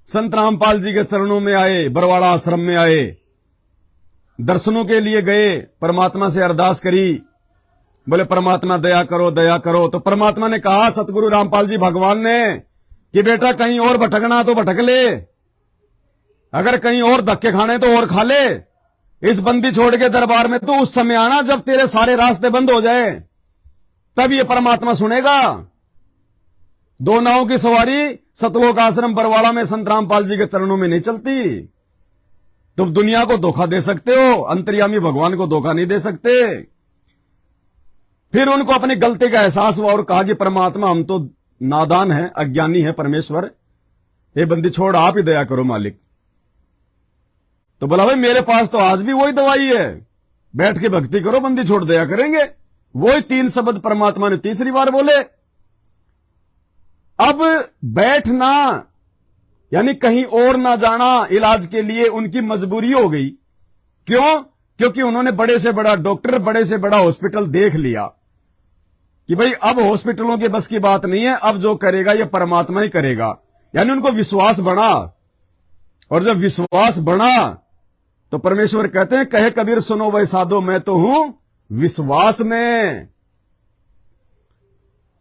S1: संत रामपाल जी के चरणों में आए, बरवाड़ा आश्रम में आए, दर्शनों के लिए गए, परमात्मा से अरदास करी, बोले परमात्मा दया करो। तो परमात्मा ने कहा सतगुरु रामपाल जी भगवान ने कि बेटा कहीं और भटकना तो भटक ले, अगर कहीं और धक्के खाने तो और खा ले, इस बंदी छोड़ के दरबार में तो उस समय आना जब तेरे सारे रास्ते बंद हो जाए, तब ये परमात्मा सुनेगा। दो नावों की सवारी सतलोक आश्रम बरवाड़ा में संत रामपाल जी के चरणों में नहीं चलती। तुम दुनिया को धोखा दे सकते हो, अंतर्यामी भगवान को धोखा नहीं दे सकते। फिर उनको अपनी गलती का एहसास हुआ और कहा कि परमात्मा हम तो नादान है, अज्ञानी है परमेश्वर, ये बंदी छोड़ आप ही दया करो मालिक। तो बोला भाई मेरे पास तो आज भी वही दवाई है, बैठ के भक्ति करो, बंदी छोड़ दया करेंगे। वही 3 शब्द परमात्मा ने तीसरी बार बोले। अब बैठना यानी कहीं और ना जाना इलाज के लिए उनकी मजबूरी हो गई। क्यों? क्योंकि उन्होंने बड़े से बड़ा डॉक्टर, बड़े से बड़ा हॉस्पिटल देख लिया कि भाई अब हॉस्पिटलों के बस की बात नहीं है, अब जो करेगा ये परमात्मा ही करेगा। यानी उनको विश्वास बढ़ा, और जब विश्वास बढ़ा तो परमेश्वर कहते हैं कहे कबीर सुनो वै साधो मैं तो हूं विश्वास में।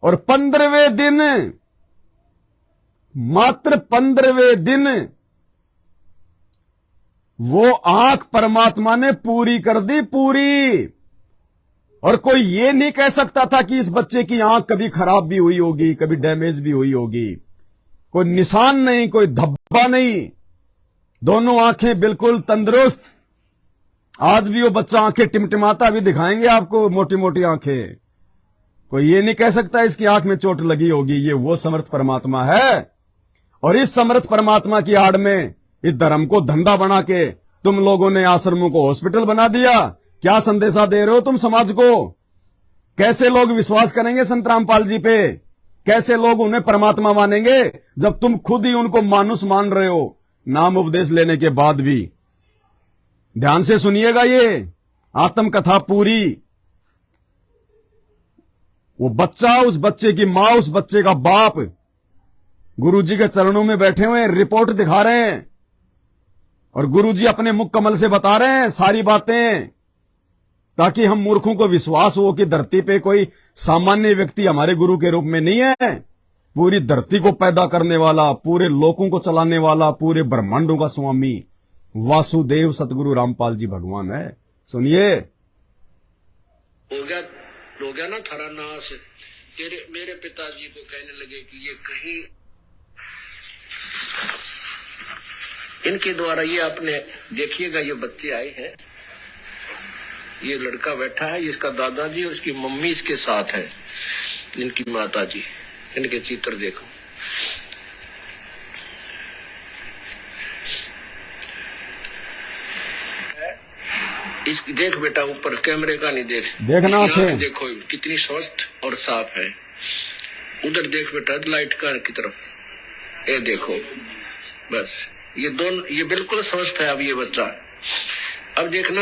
S1: और 15वें दिन, मात्र 15वें दिन वो आंख परमात्मा ने पूरी कर दी, पूरी। और कोई ये नहीं कह सकता था कि इस बच्चे की आंख कभी खराब भी हुई होगी, कभी डैमेज भी हुई होगी। कोई निशान नहीं, कोई धब्बा नहीं, दोनों आंखें बिल्कुल तंदुरुस्त। आज भी वो बच्चा आंखें टिमटिमाता भी दिखाएंगे आपको, मोटी मोटी आंखें। कोई ये नहीं कह सकता इसकी आंख में चोट लगी होगी। ये वो समर्थ परमात्मा है। और इस समर्थ परमात्मा की आड़ में इस धर्म को धंधा बना के तुम लोगों ने आश्रमों को हॉस्पिटल बना दिया। क्या संदेशा दे रहे हो तुम समाज को? कैसे लोग विश्वास करेंगे संत रामपाल जी पे? कैसे लोग उन्हें परमात्मा मानेंगे जब तुम खुद ही उनको मानुष मान रहे हो, नाम उपदेश लेने के बाद भी? ध्यान से सुनिएगा ये आत्मकथा पूरी। वो बच्चा, उस बच्चे की मां, उस बच्चे का बाप गुरुजी के चरणों में बैठे हुए रिपोर्ट दिखा रहे हैं, और गुरुजी अपने मुख कमल से बता रहे हैं सारी बातें, ताकि हम मूर्खों को विश्वास हो कि धरती पे कोई सामान्य व्यक्ति हमारे गुरु के रूप में नहीं है। पूरी धरती को पैदा करने वाला, पूरे लोकों को चलाने वाला, पूरे ब्रह्मांडों का स्वामी वासुदेव सतगुरु रामपाल जी भगवान है। सुनिए।
S5: हो गया ना थारा नाश। मेरे पिताजी को कहने लगे कि ये कहीं इनके द्वारा, ये आपने देखिएगा, ये बच्चे आए हैं, ये लड़का बैठा है, इसका दादाजी और इसकी मम्मी इसके साथ है, इनकी माता जी। इनके चित्र देखो। इसकी देख बेटा, ऊपर कैमरे का नहीं देख,
S1: देखना आंखें
S5: देखो कितनी स्वस्थ और साफ है। उधर देख बेटा लाइट का की तरफ, ये देखो, बस ये दोनों, ये बिल्कुल स्वस्थ है अब ये बच्चा। अब देखना,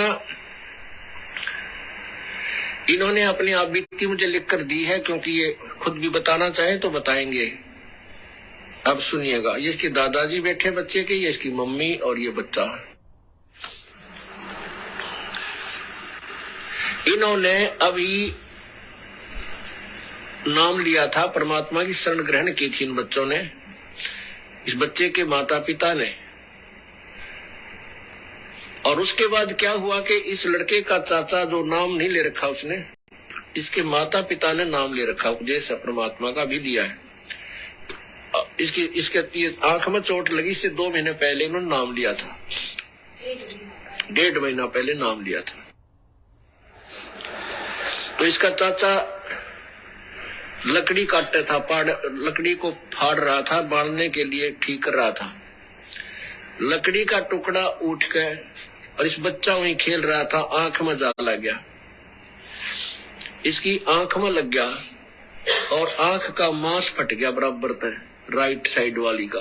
S5: इन्होंने अपनी आप बीती मुझे लिखकर दी है, क्योंकि ये खुद भी बताना चाहे तो बताएंगे। अब सुनिएगा, ये इसके दादाजी बैठे बच्चे के, ये इसकी मम्मी और ये बच्चा। इन्होंने अभी नाम लिया था, परमात्मा की शरण ग्रहण की थी इन बच्चों ने, इस बच्चे के माता पिता ने। और उसके बाद क्या हुआ कि इस लड़के का चाचा जो नाम नहीं ले रखा उसने, इसके माता पिता ने नाम ले रखा, उपदेश परमात्मा का भी दिया है। इसके ये आंख में चोट लगी, इससे 2 महीने पहले इन्होंने नाम लिया था, 1.5 महीना पहले नाम लिया था। तो इसका चाचा लकड़ी काटता था, लकड़ी को फाड़ रहा था, बांधने के लिए ठीक कर रहा था। लकड़ी का टुकड़ा उठ गया और इस बच्चा वहीं खेल रहा था, आंख में जाला लग गया। इसकी आंख में लग गया और आंख का मांस फट गया बराबर तक, राइट साइड वाली का।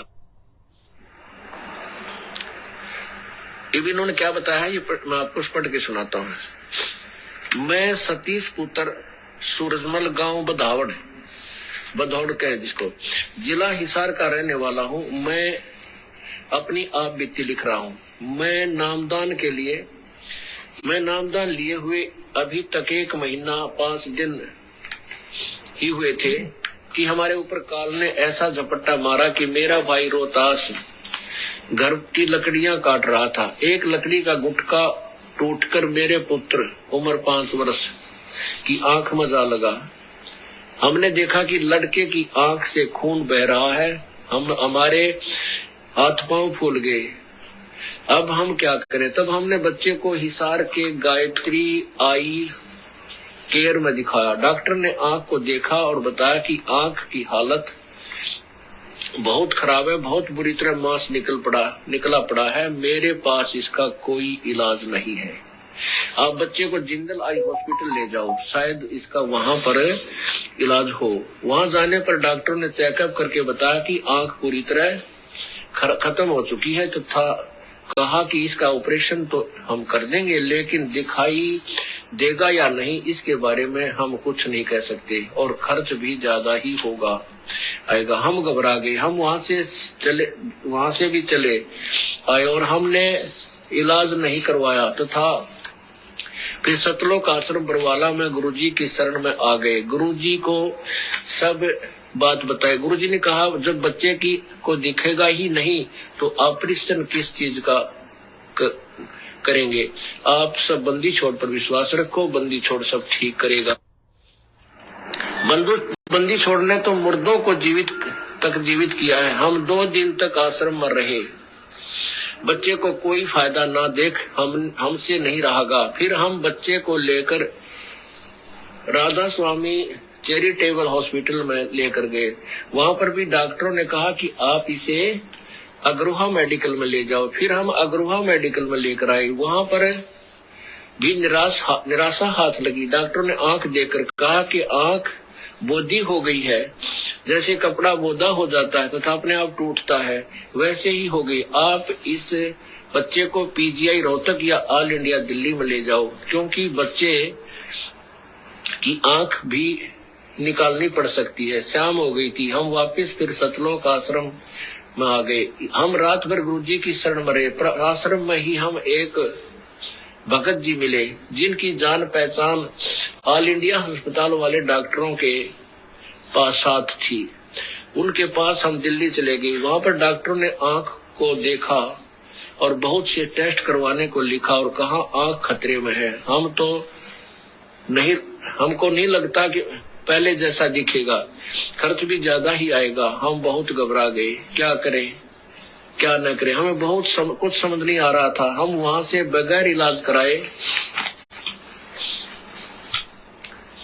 S5: अब इन्होंने क्या बताया ये मैं आपको पढ़ के सुनाता हूं। मैं सतीश पुत्र सूरजमल, गांव बधौड़ कहे जिसको, जिला हिसार का रहने वाला हूं। मैं अपनी आप बीती लिख रहा हूं। मैं नामदान लिए हुए अभी तक 1 महीना 5 दिन ही हुए थे कि हमारे ऊपर काल ने ऐसा झपट्टा मारा कि मेरा भाई रोहतास घर की लकड़ियां काट रहा था। एक लकड़ी का गुटका टूटकर मेरे पुत्र उम्र 5 वर्ष की आंख में जा लगा। हमने देखा कि लड़के की आंख से खून बह रहा है। हमारे हाथ पांव फूल गए। अब हम क्या करें? तब हमने बच्चे को हिसार के गायत्री आई केयर में दिखाया। डॉक्टर ने आंख को देखा और बताया कि आंख की हालत बहुत खराब है, बहुत बुरी तरह मांस निकला पड़ा है। मेरे पास इसका कोई इलाज नहीं है। आप बच्चे को जिंदल आई हॉस्पिटल ले जाओ, शायद इसका वहां पर इलाज हो। वहां जाने पर डॉक्टर ने चेकअप करके बताया कि आंख पूरी तरह खत्म हो चुकी है तथा कहा कि इसका ऑपरेशन तो हम कर देंगे, लेकिन दिखाई देगा या नहीं इसके बारे में हम कुछ नहीं कह सकते और खर्च भी ज्यादा ही आएगा। हम घबरा गए। हम वहां से भी चले आए और हमने इलाज नहीं करवाया तथा फिर सतलोक आश्रम बरवाला में गुरुजी की शरण में आ गए। गुरुजी को सब बात बताई। गुरुजी ने कहा जब बच्चे को दिखेगा ही नहीं तो ऑपरेशन किस चीज का करेंगे? आप सब बंदी छोड़ पर विश्वास रखो, बंदी छोड़ सब ठीक करेगा। बंदी छोड़ ने तो मुर्दों को जीवित किया है। हम 2 दिन तक आश्रम में रहे। बच्चे को कोई फायदा ना देख हमसे नहीं रहागा। फिर हम बच्चे को लेकर राधा स्वामी चैरिटेबल हॉस्पिटल में लेकर गए। वहां पर भी डॉक्टरों ने कहा कि आप इसे अग्रोहा मेडिकल में ले जाओ। फिर हम अग्रोहा मेडिकल में लेकर आए। वहां पर भी निराशा हाथ लगी। डॉक्टर ने आंख देखकर कहा कि आंख बोदी हो गई है। जैसे कपड़ा बोदा हो जाता है तथा अपने आप टूटता है, वैसे ही हो गई। आप इस बच्चे को पीजीआई रोहतक या ऑल इंडिया दिल्ली में ले जाओ, क्योंकि बच्चे की आंख भी निकालनी पड़ सकती है। शाम हो गई थी। हम वापस फिर सतलोक आश्रम में आ गए। हम रात भर गुरुजी की शरण में रहे। आश्रम में ही हम एक भगत जी मिले, जिनकी जान पहचान ऑल इंडिया अस्पताल वाले डॉक्टरों के पास साथ थी। उनके पास हम दिल्ली चले गए। वहां पर डॉक्टरों ने आंख को देखा और बहुत से टेस्ट करवाने को लिखा और कहा आंख खतरे में है। हमको नहीं लगता कि पहले जैसा दिखेगा, खर्च भी ज्यादा ही आएगा। हम बहुत घबरा गए, क्या करें क्या न करें। हमें कुछ समझ नहीं आ रहा था। हम वहां से बगैर इलाज कराए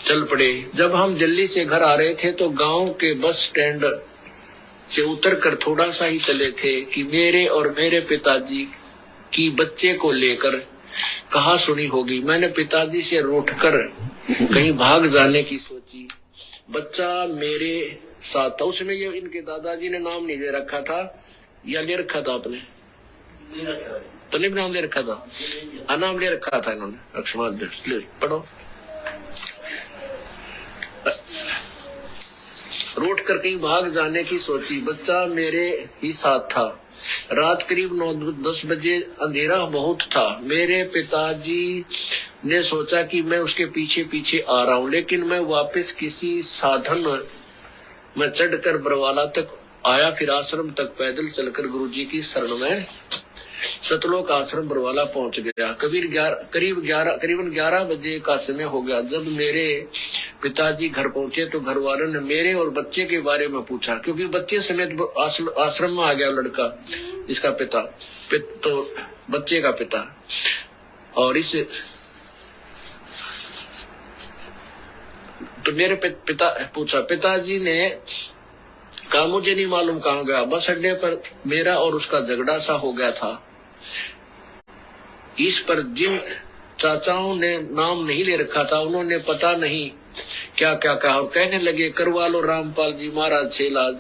S5: चल पड़े। जब हम दिल्ली से घर आ रहे थे तो गांव के बस स्टैंड से उतरकर थोड़ा सा ही चले थे कि मेरे और मेरे पिताजी की बच्चे को लेकर कहा सुनी होगी। मैंने पिताजी से रूठकर कहीं भाग जाने की सोची। बच्चा मेरे साथ था। उसमें ये इनके दादाजी ने नाम नहीं ले रखा था या ले रखा था? आपने तो नहीं नाम ले रखा था? नाम ले रखा था इन्होंने। अक्षमाद पढ़ो। रूठ कर कहीं भाग जाने की सोची। बच्चा मेरे ही साथ था। रात करीब 9-10 बजे, अंधेरा बहुत था। मेरे पिताजी ने सोचा कि मैं उसके पीछे पीछे आ रहा हूँ, लेकिन मैं वापस किसी साधन में चढ़कर बरवाला तक आया। फिर आश्रम तक पैदल चलकर गुरुजी की शरण में सतलोक आश्रम बरवाला पहुंच गया। करीबन 11 बजे का समय हो गया। जब मेरे पिताजी घर पहुंचे तो घर वालों ने मेरे और बच्चे के बारे में पूछा, क्योंकि बच्चे समेत आश्रम में आ गया लड़का, इसका पिता तो बच्चे का पिता। और इस तो मेरे पिता पूछा। पिताजी ने कहा मुझे नहीं मालूम कहाँ गया। बस अड्डे पर मेरा और उसका झगड़ा सा हो गया था। इस पर जिन चाचाओं ने नाम नहीं ले रखा था, उन्होंने पता नहीं क्या क्या कहा और कहने लगे करवा लो रामपाल जी महाराज से इलाज,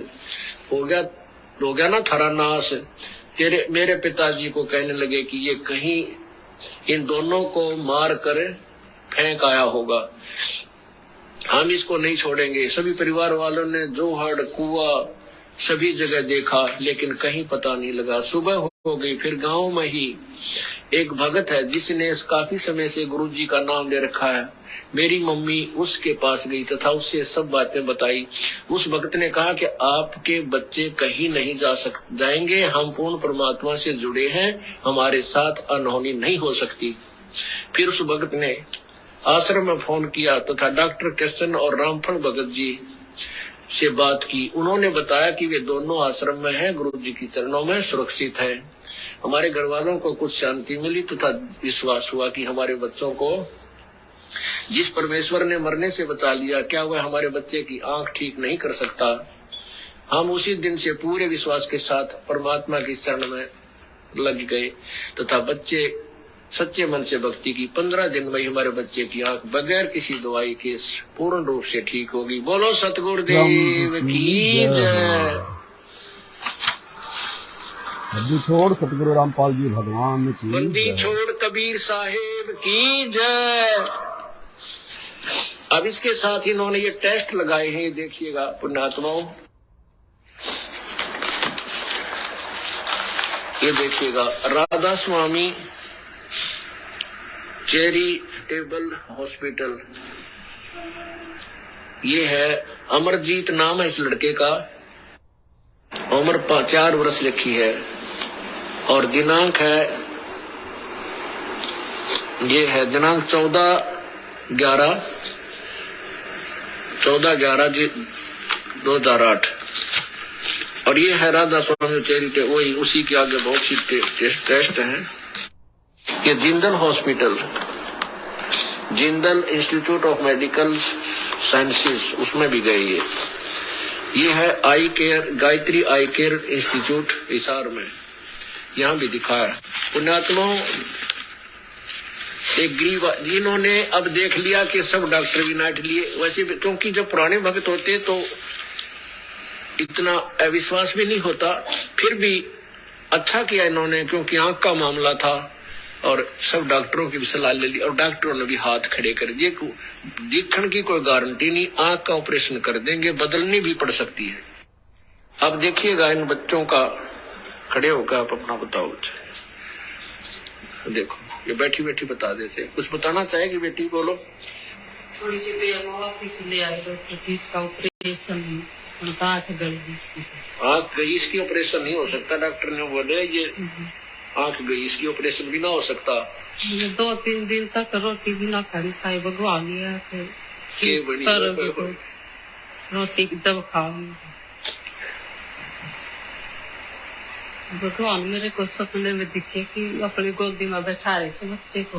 S5: हो गया ना थारा नाश। मेरे पिताजी को कहने लगे कि ये कहीं इन दोनों को मार कर फेंक आया होगा, हम इसको नहीं छोड़ेंगे। सभी परिवार वालों ने जोहड़ कुआ सभी जगह देखा, लेकिन कहीं पता नहीं लगा। सुबह हो गई, फिर गांव में ही एक भगत है जिसने काफी समय से गुरुजी का नाम ले रखा है। मेरी मम्मी उसके पास गई तथा उससे सब बातें बताई। उस भक्त ने कहा कि आपके बच्चे कहीं नहीं जाएंगे, हम पूर्ण परमात्मा से जुड़े हैं, हमारे साथ अनहोनी नहीं हो सकती। फिर उस भक्त ने आश्रम में फोन किया तथा डॉक्टर कृष्ण और रामफल भगत जी से बात की। उन्होंने बताया कि वे दोनों आश्रम में हैं, गुरु जी की चरणों में सुरक्षित हैं। हमारे घर वालों को कुछ शांति मिली तथा विश्वास हुआ कि हमारे बच्चों को जिस परमेश्वर ने मरने से बचा लिया, क्या वह हमारे बच्चे की आंख ठीक नहीं कर सकता। हम उसी दिन से पूरे विश्वास के साथ परमात्मा की शरण में लग गए तथा बच्चे सच्चे मन से भक्ति की। 15 दिन में हमारे बच्चे की आंख बगैर किसी दवाई के पूर्ण रूप से ठीक होगी। बोलो सतगुरुदेव की जय।
S1: बंदी छोड़ सतगुरु रामपाल जी भगवान की
S5: बंदी छोड़ कबीर साहेब की जय। अब इसके साथ ही इन्होंने ये टेस्ट लगाए हैं, देखिएगा पुण्यात्माओं, ये देखिएगा राधा स्वामी चैरिटेबल हॉस्पिटल, ये है अमरजीत नाम है इस लड़के का, उम्र 4 वर्ष लिखी है और दिनांक है, ये है दिनांक 14/11/2008 और ये है राधा स्वामी चैरिटी, वही उसी के आगे बहुत सी टेस्ट हैं। ये Jindal hospital, Jindal institute of medical sciences, उसमें भी गए ये है आई केयर, गायत्री आई केयर इंस्टीट्यूट हिसार में, यहाँ भी दिखा है। पुण्यात्माओं, एक गरीब जिन्होंने अब देख लिया कि सब डॉक्टर भी नाट लिए, वैसे भी क्योंकि जब पुराने भक्त होते तो इतना अविश्वास भी नहीं होता, फिर भी अच्छा किया इन्होंने क्योंकि आंख का मामला था और सब डॉक्टरों की भी सलाह ले ली और डॉक्टरों ने भी हाथ खड़े कर दिए। देखने की कोई गारंटी नहीं, आंख का ऑपरेशन कर देंगे, बदलनी भी पड़ सकती है। अब देखिएगा इन बच्चों का, खड़े होकर आप अपना बताओ। देखो ये बैठी बैठी बता देते, कुछ बताना चाहेगी बेटी, बोलो।
S6: थोड़ी सी वापिस ले आए डॉक्टर की, इसका ऑपरेशन आंख गई,
S5: इसकी ऑपरेशन नहीं हो सकता, डॉक्टर ने बोले ये आंख गई, इसकी ऑपरेशन भी ना हो सकता।
S6: 2-3 दिन तक रोटी भी ना खाई, भगवान रोटी जब खाओ, भगवान मेरे को सपने में दिखे कि अपनी गोदी में बैठा रहे बच्चे को,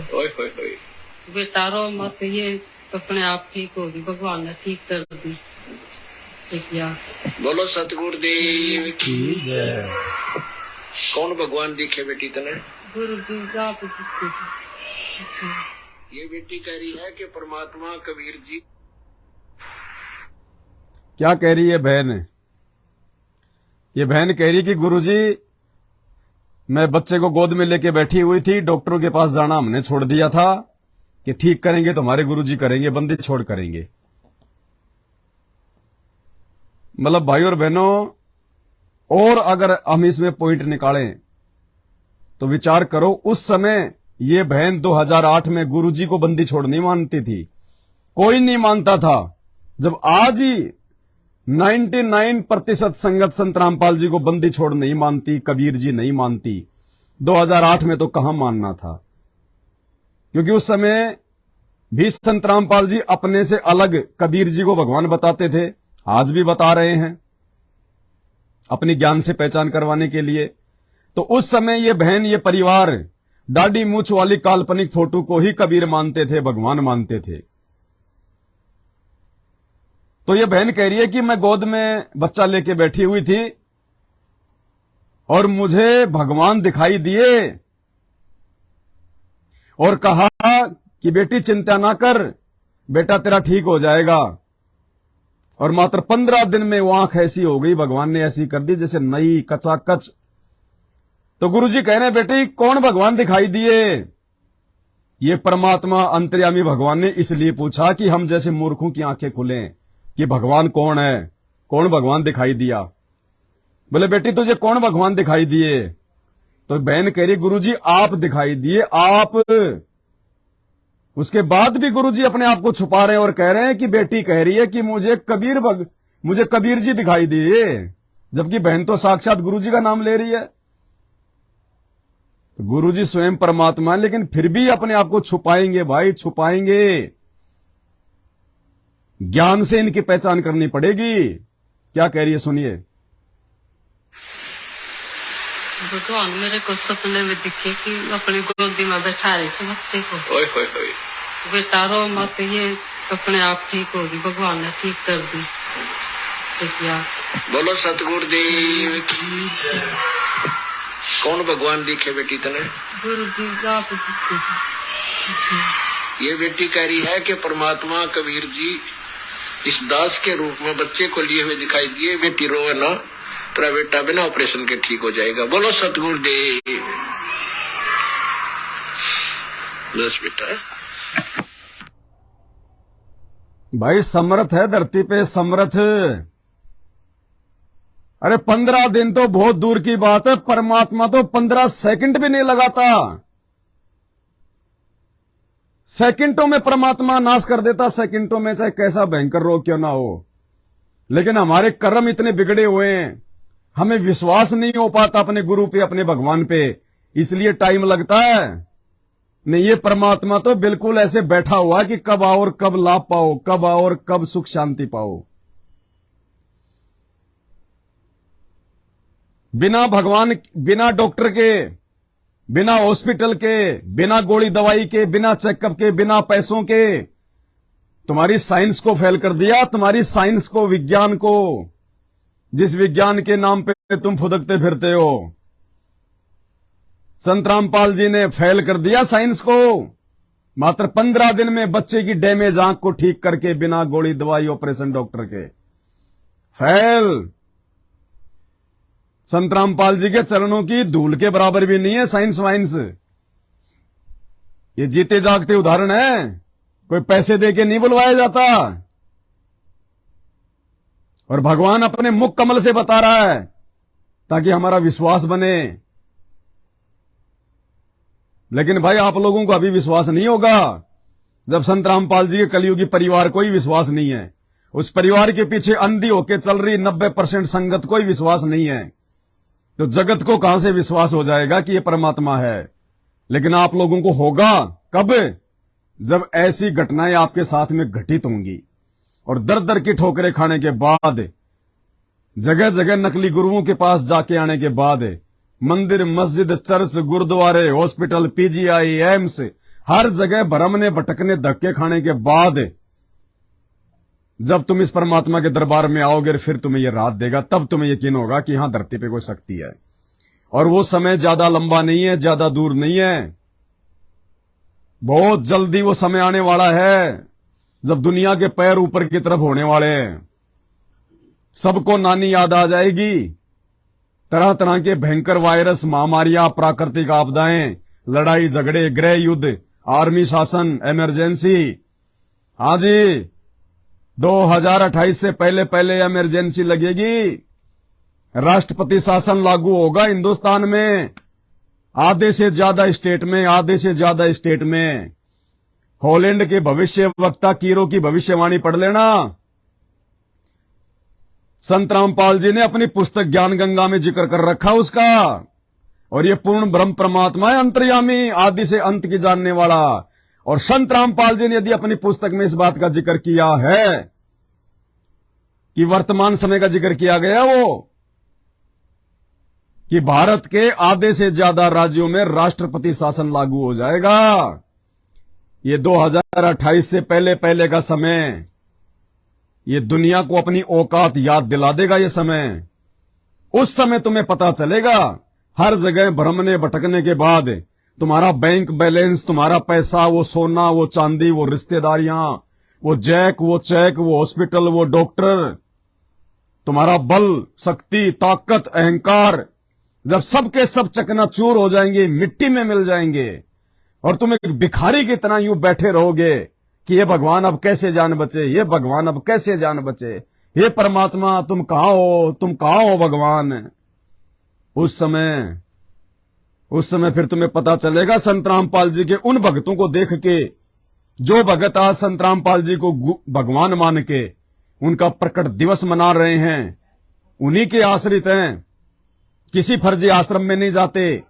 S6: बेटा रो मत, ये अपने आप ठीक होगी, भगवान ने ठीक कर दी।
S5: बोलो सतगुरुदेव की जय। कौन भगवान दिखे बेटी तने?
S6: गुरु जी आप।
S5: ये बेटी कह रही है कि परमात्मा कबीर जी।
S1: क्या कह रही है बहन? ये बहन कह रही कि गुरुजी मैं बच्चे को गोद में लेके बैठी हुई थी, डॉक्टरों के पास जाना हमने छोड़ दिया था कि ठीक करेंगे तो हमारे गुरुजी करेंगे, बंदी छोड़ करेंगे। मतलब भाई और बहनों, और अगर हम इसमें पॉइंट निकालें तो विचार करो, उस समय ये बहन 2008 में गुरुजी को बंदी छोड़ नहीं मानती थी, कोई नहीं मानता था। जब आज ही 99% संगत संत रामपाल जी को बंदी छोड़ नहीं मानती, कबीर जी नहीं मानती, 2008 में तो कहां मानना था, क्योंकि उस समय भी संत रामपाल जी अपने से अलग कबीर जी को भगवान बताते थे, आज भी बता रहे हैं अपनी ज्ञान से पहचान करवाने के लिए। तो उस समय ये बहन, ये परिवार दाढ़ी मूछ वाली काल्पनिक फोटो को ही कबीर मानते थे, भगवान मानते थे। तो ये बहन कह रही है कि मैं गोद में बच्चा लेके बैठी हुई थी और मुझे भगवान दिखाई दिए और कहा कि बेटी चिंता ना कर, बेटा तेरा ठीक हो जाएगा। और मात्र 15 दिन में वो आंख ऐसी हो गई, भगवान ने ऐसी कर दी जैसे नई कचाकच। तो गुरुजी कह रहे हैं, बेटी कौन भगवान दिखाई दिए? ये परमात्मा अंतर्यामी भगवान ने इसलिए पूछा कि हम जैसे मूर्खों की आंखें खुलें कि भगवान कौन है, कौन भगवान दिखाई दिया। बोले बेटी तुझे कौन भगवान दिखाई दिए? तो बहन कह रही गुरुजी आप दिखाई दिए, आप। उसके बाद भी गुरुजी अपने आप को छुपा रहे हैं और कह रहे हैं कि बेटी कह रही है कि मुझे कबीर जी दिखाई दिए, जबकि बहन तो साक्षात गुरुजी का नाम ले रही है। गुरुजी स्वयं परमात्मा है, लेकिन फिर भी अपने आप को छुपाएंगे भाई, छुपाएंगे। ज्ञान से इनकी पहचान करनी पड़ेगी। क्या कह रही है सुनिए।
S6: भगवान मेरे को सपने में दिखे कि अपनी गोदी में बैठा रहे थे बच्चे को।
S5: ओए होए होए।
S6: बेटा रो मत, ये अपने आप ठीक होगी, भगवान ने ठीक कर दी।
S5: बोलो सतगुरुदेव की। कौन भगवान दिखे बेटी तने?
S6: गुरु जी आप दिखे।
S5: ये बेटी कह रही है कि परमात्मा कबीर जी इस दास के रूप में बच्चे को लिए हुए दिखाई दिए। बेटी रोवे ना, तेरा बेटा बिना ऑपरेशन के ठीक हो जाएगा। बोलो सतगुरुदेव। बस बेटा
S1: भाई समर्थ है धरती पे, समर्थ। अरे 15 दिन तो बहुत दूर की बात है, परमात्मा तो 15 सेकंड भी नहीं लगाता। सेकंडों में परमात्मा नाश कर देता, सेकंडों में, चाहे कैसा भयंकर रोग क्यों ना हो। लेकिन हमारे कर्म इतने बिगड़े हुए हैं, हमें विश्वास नहीं हो पाता अपने गुरु पे, अपने भगवान पे, इसलिए टाइम लगता है। नहीं, ये परमात्मा तो बिल्कुल ऐसे बैठा हुआ कि कब आओ और कब लाभ पाओ, कब आओ और कब सुख शांति पाओ। बिना भगवान, बिना डॉक्टर के, बिना हॉस्पिटल के, बिना गोली दवाई के, बिना चेकअप के, बिना पैसों के तुम्हारी साइंस को फेल कर दिया, तुम्हारी साइंस को, विज्ञान को, जिस विज्ञान के नाम पे तुम फुदकते फिरते हो। संत रामपाल जी ने फेल कर दिया साइंस को। मात्र 15 दिन में बच्चे की डैमेज आंख को ठीक करके, बिना गोली दवाई ऑपरेशन डॉक्टर के, फेल। संत रामपाल जी के चरणों की धूल के बराबर भी नहीं है साइंस वाइंस। ये जीते जागते उदाहरण है, कोई पैसे देके नहीं बुलवाया जाता। और भगवान अपने मुख कमल से बता रहा है ताकि हमारा विश्वास बने। लेकिन भाई आप लोगों को अभी विश्वास नहीं होगा, जब संत रामपाल जी के कलयुगी परिवार को ही विश्वास नहीं है। उस परिवार के पीछे अंधी होके चल रही 90% संगत को ही विश्वास नहीं है, तो जगत को कहां से विश्वास हो जाएगा कि ये परमात्मा है। लेकिन आप लोगों को होगा कब? जब ऐसी घटनाएं आपके साथ में घटित होंगी और दर दर की ठोकरें खाने के बाद, जगह जगह नकली गुरुओं के पास जाके आने के बाद, मंदिर, मस्जिद, चर्च, गुरुद्वारे, हॉस्पिटल, पीजीआई, एम्स, हर जगह भरमने भटकने धक्के खाने के बाद जब तुम इस परमात्मा के दरबार में आओगे, फिर तुम्हें यह रात देगा, तब तुम्हें यकीन होगा कि हां धरती पे कोई शक्ति है। और वो समय ज्यादा लंबा नहीं है, ज्यादा दूर नहीं है, बहुत जल्दी वो समय आने वाला है जब दुनिया के पैर ऊपर की तरफ होने वाले हैं। सबको नानी याद आ जाएगी। तरह तरह के भयंकर वायरस, महामारियां, प्राकृतिक आपदाएं, लड़ाई झगड़े, गृह युद्ध, आर्मी शासन, इमरजेंसी। हाँ जी, 2028 से पहले पहले इमरजेंसी लगेगी। राष्ट्रपति शासन लागू होगा हिंदुस्तान में, आधे से ज्यादा स्टेट में, आधे से ज्यादा स्टेट में। हॉलैंड के भविष्य वक्ता कीरो की भविष्यवाणी पढ़ लेना। संत रामपाल जी ने अपनी पुस्तक ज्ञान गंगा में जिक्र कर रखा उसका। और ये पूर्ण ब्रह्म परमात्मा है, अंतर्यामी, आदि से अंत की जानने वाला। और संत रामपाल जी ने यदि अपनी पुस्तक में इस बात का जिक्र किया है कि वर्तमान समय का जिक्र किया गया वो कि भारत के आधे से ज्यादा राज्यों में राष्ट्रपति शासन लागू हो जाएगा। ये 2028 से पहले पहले का समय, ये दुनिया को अपनी औकात याद दिला देगा। ये समय, उस समय तुम्हें पता चलेगा, हर जगह भ्रमने भटकने के बाद तुम्हारा बैंक बैलेंस, तुम्हारा पैसा, वो सोना, वो चांदी, वो रिश्तेदारियां, वो जैक, वो चैक, वो हॉस्पिटल, वो डॉक्टर, तुम्हारा बल, शक्ति, ताकत, अहंकार जब सबके सब चकनाचूर हो जाएंगे, मिट्टी में मिल जाएंगे, और तुम एक भिखारी की तरह यूं बैठे रहोगे कि ये भगवान अब कैसे जान बचे, ये भगवान अब कैसे जान बचे, ये परमात्मा तुम कहां हो, तुम कहां हो भगवान। उस समय फिर तुम्हें पता चलेगा संत रामपाल जी के उन भक्तों को देख के, जो भगत आज संत रामपाल जी को भगवान मान के उनका प्रकट दिवस मना रहे हैं, उन्हीं के आश्रित हैं, किसी फर्जी आश्रम में नहीं जाते,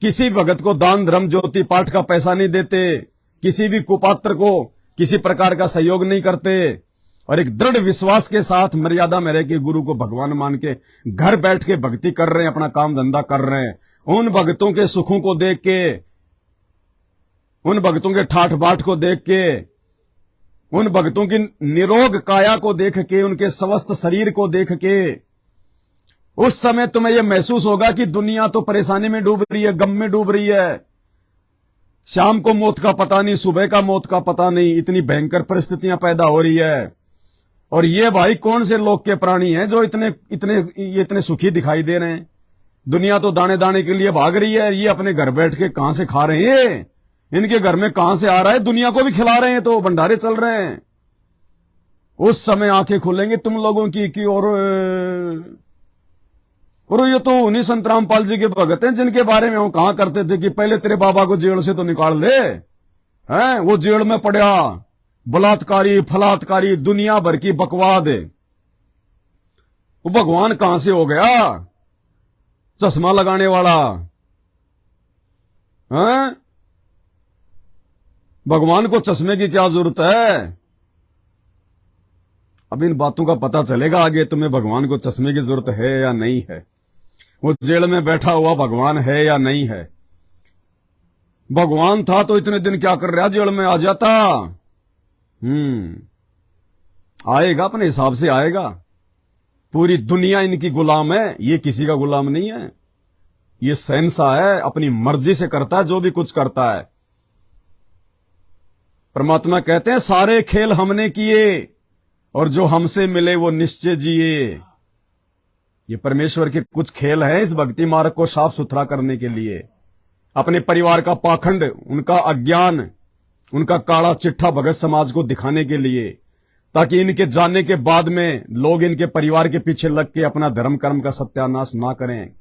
S1: किसी भगत को दान धर्म ज्योति पाठ का पैसा नहीं देते, किसी भी कुपात्र को किसी प्रकार का सहयोग नहीं करते, और एक दृढ़ विश्वास के साथ मर्यादा में रह के गुरु को भगवान मान के घर बैठ के भक्ति कर रहे हैं, अपना काम धंधा कर रहे हैं। उन भक्तों के सुखों को देख के, उन भक्तों के ठाठ बाट को देख के, उन भक्तों की निरोग काया को देख के, उनके स्वस्थ शरीर को देख के, उस समय तुम्हें यह महसूस होगा कि दुनिया तो परेशानी में डूब रही है, गम में डूब रही है। शाम को मौत का पता नहीं, सुबह का मौत का पता नहीं, इतनी भयंकर परिस्थितियां पैदा हो रही है। और ये भाई कौन से लोक के प्राणी हैं जो इतने सुखी दिखाई दे रहे हैं। दुनिया तो दाने दाने के लिए भाग रही है, ये अपने घर बैठ के कहां से खा रहे हैं, इनके घर में कहां से आ रहा है, दुनिया को भी खिला रहे हैं, तो भंडारे चल रहे हैं। उस समय आंखें खुलेंगी तुम लोगों की और ये तो उन्हीं संत रामपाल जी के भगत हैं जिनके बारे में हम कहा करते थे कि पहले तेरे बाबा को जेल से तो निकाल ले, हैं? वो जेल में पड़ा, बलात्कारी, फलात्कारी, दुनिया भर की बकवाद है। वो भगवान कहां से हो गया, चश्मा लगाने वाला, हैं? भगवान को चश्मे की क्या जरूरत है। अब इन बातों का पता चलेगा आगे तुम्हें, भगवान को चश्मे की जरूरत है या नहीं है, वो जेल में बैठा हुआ भगवान है या नहीं है। भगवान था तो इतने दिन क्या कर रहा, जेल में आ जाता। आएगा, अपने हिसाब से आएगा। पूरी दुनिया इनकी गुलाम है, ये किसी का गुलाम नहीं है। ये शहंशाह है, अपनी मर्जी से करता है जो भी कुछ करता है। परमात्मा कहते हैं सारे खेल हमने किए और जो हमसे मिले वो निश्चय जिए। ये परमेश्वर के कुछ खेल हैं इस भक्ति मार्ग को साफ सुथरा करने के लिए। अपने परिवार का पाखंड, उनका अज्ञान, उनका काला चिट्ठा भगत समाज को दिखाने के लिए, ताकि इनके जाने के बाद में लोग इनके परिवार के पीछे लग के अपना धर्म कर्म का सत्यानाश ना करें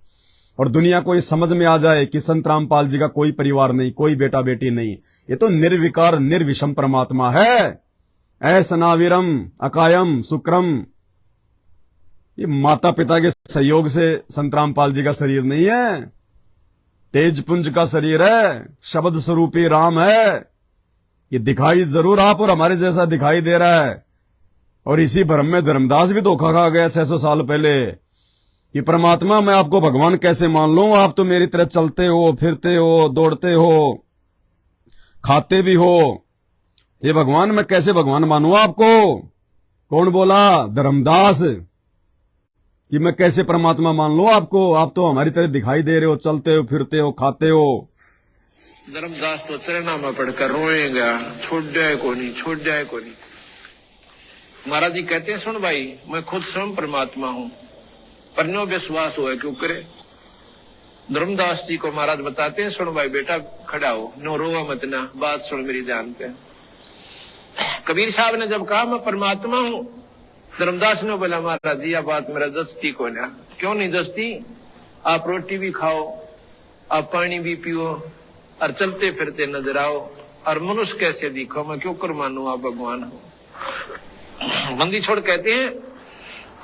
S1: और दुनिया को ये समझ में आ जाए कि संत रामपाल जी का कोई परिवार नहीं, कोई बेटा बेटी नहीं, ये तो निर्विकार निर्विषम परमात्मा है। ऐसनाविरम अकायम शुक्रम। ये माता पिता के सहयोग से संत रामपाल जी का शरीर नहीं है, तेज पुंज का शरीर है, शब्द स्वरूपी राम है। ये दिखाई जरूर आप और हमारे जैसा दिखाई दे रहा है, और इसी भ्रम में धर्मदास भी धोखा खा गया 600 साल पहले कि परमात्मा मैं आपको भगवान कैसे मान लूं, आप तो मेरी तरह चलते हो, फिरते हो, दौड़ते हो, खाते भी हो, ये भगवान मैं कैसे भगवान मानूं आपको। कौन बोला? धर्मदास, कि मैं कैसे परमात्मा मान लूं आपको, आप तो हमारी तरह दिखाई दे रहे हो, चलते हो, फिरते हो, खाते हो।
S5: धर्मदास तो चरना में पढ़कर रोएगा, छोड़ जाए को नहीं, छोड़ जाए को नहीं। महाराज जी कहते हैं सुन भाई, मैं खुद स्वयं परमात्मा हूं, पर नो विश्वास हुआ क्यों करे। धर्मदास जी को महाराज बताते हैं सुन भाई बेटा खड़ा हो, नो रोवा मत ना, बात सुन मेरी ध्यान पे। कबीर साहब ने जब कहा मैं परमात्मा हूं, धर्मदास ने बोला महाराज जी यह बात मेरा जस्ती को ना। क्यों नहीं जस्ती? आप रोटी भी खाओ, आप पानी भी पियो और चलते फिरते नजर आओ, और मनुष्य कैसे दिखो, मैं क्यों कर मानू आप भगवान हो। बंदी छोड़ कहते हैं